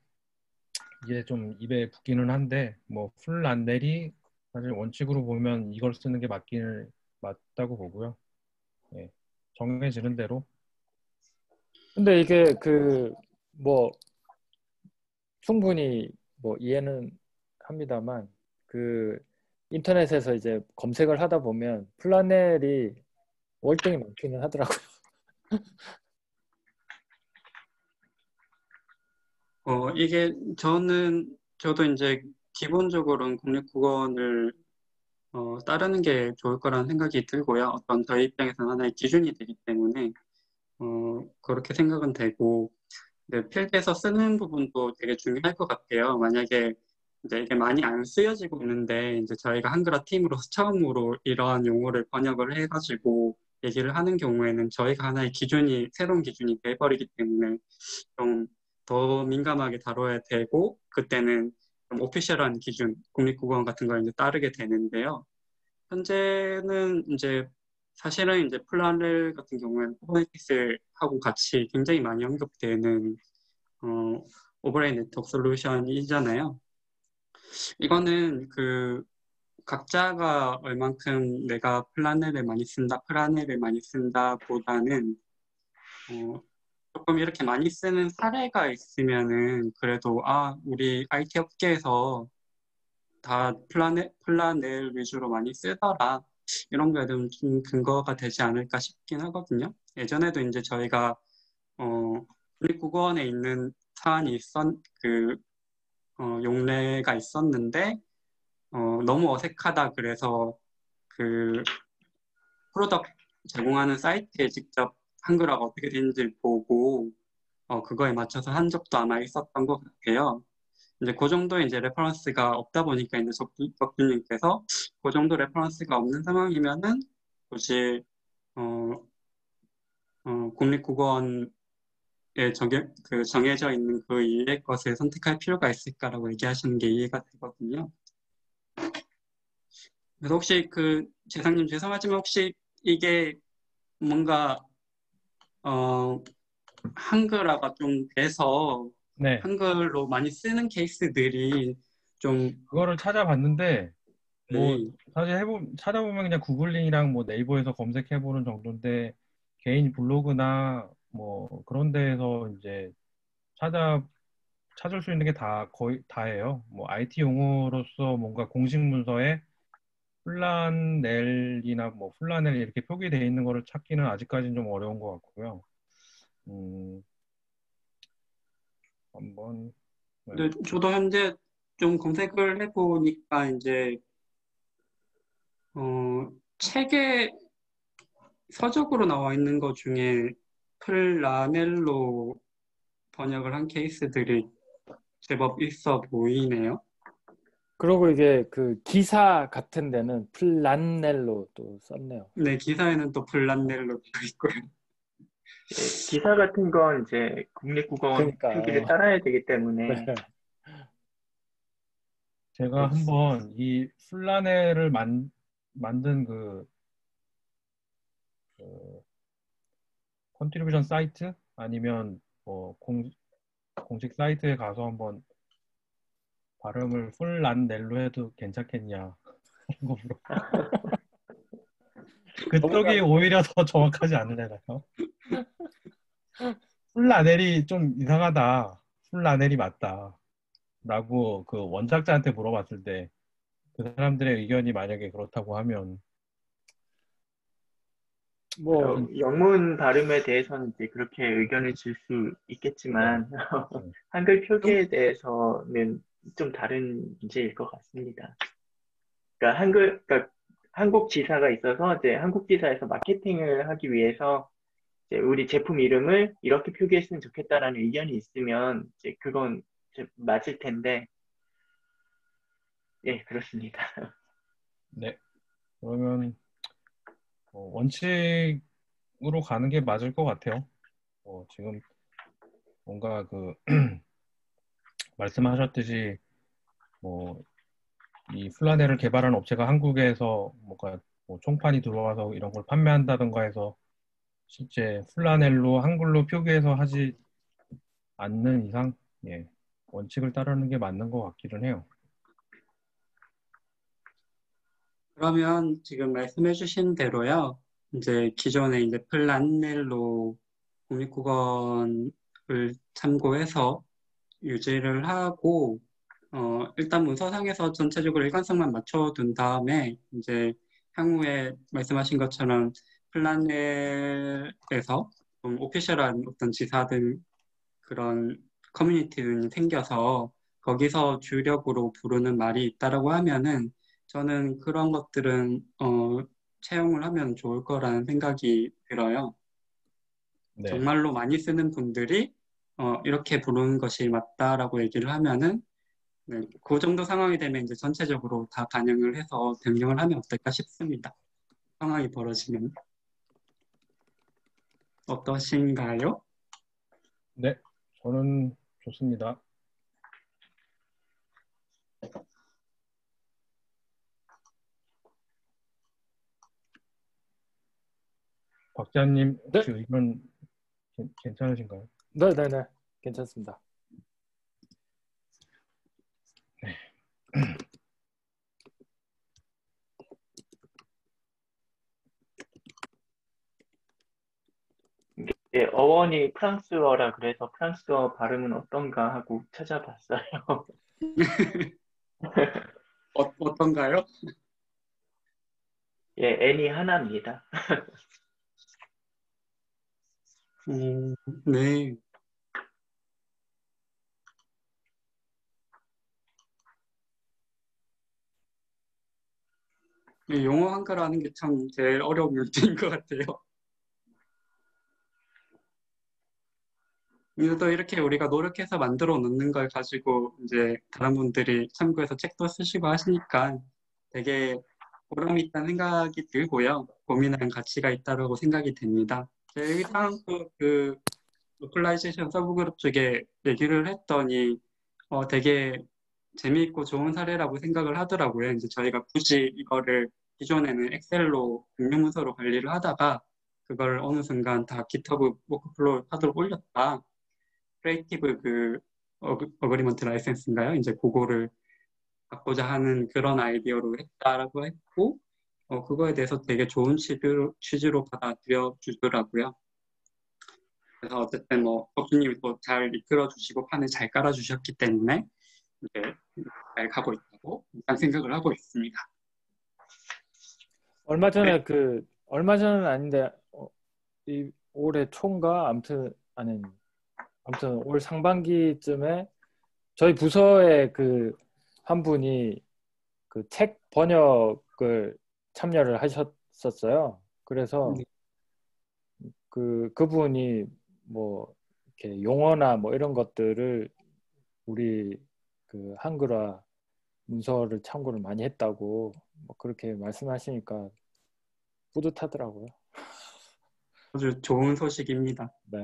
이게 좀 입에 붙기는 한데 뭐 플란넬이 사실 원칙으로 보면 이걸 쓰는 게 맞다고 보고요. 예, 정해지는 대로. 근데 이게 뭐 충분히 뭐 이해는 합니다만 인터넷에서 이제 검색을 하다 보면 플라넬이 월등히 많기는 하더라고요. 이게 저도 이제 기본적으로는 국립국어원을 따르는 게 좋을 거라는 생각이 들고요. 어떤 저희 입장에서는 하나의 기준이 되기 때문에 그렇게 생각은 되고, 네, 필기에서 쓰는 부분도 되게 중요할 것 같아요. 만약에 이제 이게 많이 안 쓰여지고 있는데 이제 저희가 한글화 팀으로서 처음으로 이러한 용어를 번역을 해가지고 얘기를 하는 경우에는 저희가 하나의 기준이 새로운 기준이 돼버리기 때문에 좀 더 민감하게 다뤄야 되고 그때는 좀 오피셜한 기준, 국립국어원 같은 걸 이제 따르게 되는데요. 현재는 이제 사실은 이제 플라넬 같은 경우에는 쿠버네티스하고 같이 굉장히 많이 언급되는 오버레이 네트워크 솔루션이잖아요. 이거는 그 각자가 얼만큼 내가 플라넬을 많이 쓴다, 프라넬을 많이 쓴다 보다는 조금 이렇게 많이 쓰는 사례가 있으면은 그래도 우리 IT 업계에서 다 플라넬 위주로 많이 쓰더라. 이런 거에 좀 근거가 되지 않을까 싶긴 하거든요. 예전에도 이제 저희가 국립국어원에 있는 사안이 용례가 있었는데 너무 어색하다 그래서 그 프로덕트 제공하는 사이트에 직접 한글화가 어떻게 되는지를 보고 그거에 맞춰서 한 적도 아마 있었던 것 같아요. 이제 그 정도 이제 레퍼런스가 없다 보니까 이제 적주님께서 그 정도 레퍼런스가 없는 상황이면은 굳이 국립국어원에 정해져 있는 그 이외의 것을 선택할 필요가 있을까라고 얘기하시는 게 이해가 되거든요. 그래서 혹시 재상님 죄송하지만 혹시 이게 뭔가 한글화가 좀 돼서 네, 한글로 많이 쓰는 케이스들이 좀 그거를 찾아봤는데 뭐 네, 사실 찾아보면 그냥 구글링이랑 뭐 네이버에서 검색해보는 정도인데 개인 블로그나 뭐 그런 데에서 이제 찾을 수 있는 게 다 거의 다예요. 뭐 IT 용어로서 뭔가 공식 문서에 플란넬이나 뭐 플라넬 이렇게 표기되어 있는 거를 찾기는 아직까지는 좀 어려운 것 같고요. 한번 네. 근데 저도 현재 좀 검색을 해보니까 이제 책에 서적으로 나와 있는 것 중에 플라넬로 번역을 한 케이스들이 제법 있어 보이네요. 그리고 이게 그 기사 같은 데는 플란넬로 또 썼네요. 네, 기사에는 또 플란넬로 되어 있고요. 기사 같은 건 이제 국립국어원 그러니까 표기를 따라야 되기 때문에 네. 제가 한번 이 플라넬을 만든 그 컨트리뷰션 사이트 아니면 뭐 공식 사이트에 가서 한번 발음을 플란넬로 해도 괜찮겠냐 하는 거 물어. 그쪽이 오히려 더 정확하지 않을래나요? 플라넬이 좀 이상하다. 플라넬이 맞다. 라고 그 원작자한테 물어봤을 때 그 사람들의 의견이 만약에 그렇다고 하면 뭐 영문 발음에 대해서는 이제 그렇게 의견을 줄 수 있겠지만 네. 한글 표기에 대해서는 좀 다른 문제일 것 같습니다. 그러니까 한국 지사가 있어서 이제 한국 지사에서 마케팅을 하기 위해서 이제 우리 제품 이름을 이렇게 표기했으면 좋겠다라는 의견이 있으면 이제 그건 이제 맞을 텐데, 예, 그렇습니다. 네. 그러면 원칙으로 가는 게 맞을 것 같아요. 지금 뭔가 그 말씀하셨듯이 뭐 이 플라넬을 개발한 업체가 한국에서 뭔가 뭐 총판이 들어와서 이런 걸 판매한다던가 해서 실제 플라넬로 한글로 표기해서 하지 않는 이상 예, 원칙을 따르는 게 맞는 것 같기는 해요. 그러면 지금 말씀해주신 대로요. 이제 기존에 이제 플란넬로 국립국어원을 참고해서 유지를 하고 일단 문서상에서 전체적으로 일관성만 맞춰둔 다음에 이제 향후에 말씀하신 것처럼 플라넬에서 좀 오피셜한 어떤 지사들 그런 커뮤니티는 생겨서 거기서 주력으로 부르는 말이 있다라고 하면은 저는 그런 것들은 채용을 하면 좋을 거라는 생각이 들어요. 네. 정말로 많이 쓰는 분들이 이렇게 부르는 것이 맞다라고 얘기를 하면은 네, 그 정도 상황이 되면 이제 전체적으로 다 반영을 해서 변경을 하면 어떨까 싶습니다. 상황이 벌어지면 어떠신가요? 네, 저는 좋습니다. 박자님 혹시 네. 의견 괜찮으신가요? 네네네. 괜찮습니다. 네. 예, 어원이 프랑스어라 그래서 프랑스어 발음은 어떤가 하고 찾아봤어요. 어떤가요? 예, N이 하나입니다. 네. 이 영어 한글 하는 게 참 제일 어려운 문제인 것 같아요. 또 이렇게 우리가 노력해서 만들어 놓는 걸 가지고 이제 다른 분들이 참고해서 책도 쓰시고 하시니까 되게 보람 있다는 생각이 들고요. 고민할 가치가 있다고 생각이 됩니다. 제 의상 그 로컬라이제이션 서브그룹 쪽에 얘기를 했더니 되게 재미있고 좋은 사례라고 생각을 하더라고요. 이제 저희가 굳이 이거를 기존에는 엑셀로 공유 문서로 관리를 하다가 그걸 어느 순간 다 GitHub 워크플로우 하도록 올렸다. 크리에이티브 어그리먼트 라이센스인가요? 이제 그거를 갖고자 하는 그런 아이디어로 했다라고 했고 그거에 대해서 되게 좋은 취지로 받아들여 주더라고요. 그래서 어쨌든 뭐 덕수님이 또 잘 이끌어 주시고 판을 잘 깔아 주셨기 때문에 이제 잘 가고 있다고 일단 생각을 하고 있습니다. 얼마 전에 얼마 전은 아닌데 이 올해 초인가 아무튼 올 상반기쯤에 저희 부서에 한 분이 그 책 번역을 참여를 하셨었어요. 그래서 그분이 뭐 이렇게 용어나 뭐 이런 것들을 우리 한글화 문서를 참고를 많이 했다고 뭐 그렇게 말씀하시니까 뿌듯하더라고요. 아주 좋은 소식입니다. 네.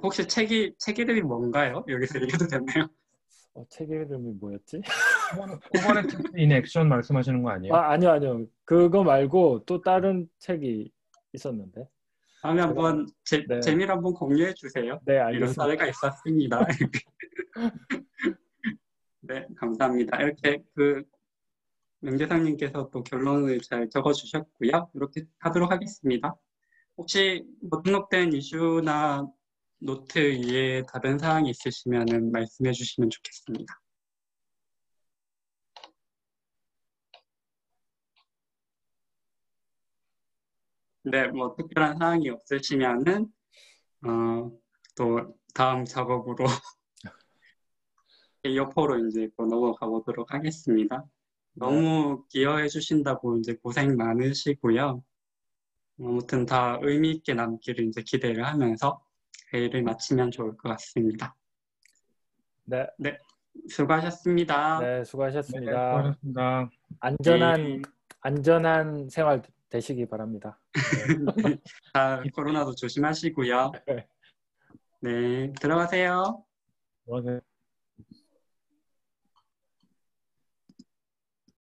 혹시 책 이름이 뭔가요? 여기서 얘기해도 되나요? 책 이름이 뭐였지? 쿠버네티스 인 액션 말씀하시는 거 아니에요? 아니요. 그거 말고 또 다른 책이 있었는데. 다음에 한번 네. 재미를 한번 공유해 주세요. 네, 이런 알겠습니다. 사례가 있었습니다. 네, 감사합니다. 이렇게 명재상님께서 또 결론을 잘 적어주셨고요. 이렇게 하도록 하겠습니다. 혹시 뭐 등록된 이슈나 노트 위에 다른 사항이 있으시면 말씀해 주시면 좋겠습니다. 네, 뭐 특별한 사항이 없으시면은 또 다음 작업으로 여포로 이제 또 넘어가 보도록 하겠습니다. 너무 기여해 주신다고 이제 고생 많으시고요. 아무튼 다 의미 있게 남기를 이제 기대를 하면서 회의를 마치면 좋을 것 같습니다. 네. 수고하셨습니다. 네, 수고하셨습니다. 네, 수고하셨습니다. 안전한 생활 되시기 바랍니다. 다 코로나도 조심하시고요. 네, 들어가세요. 수고하세요.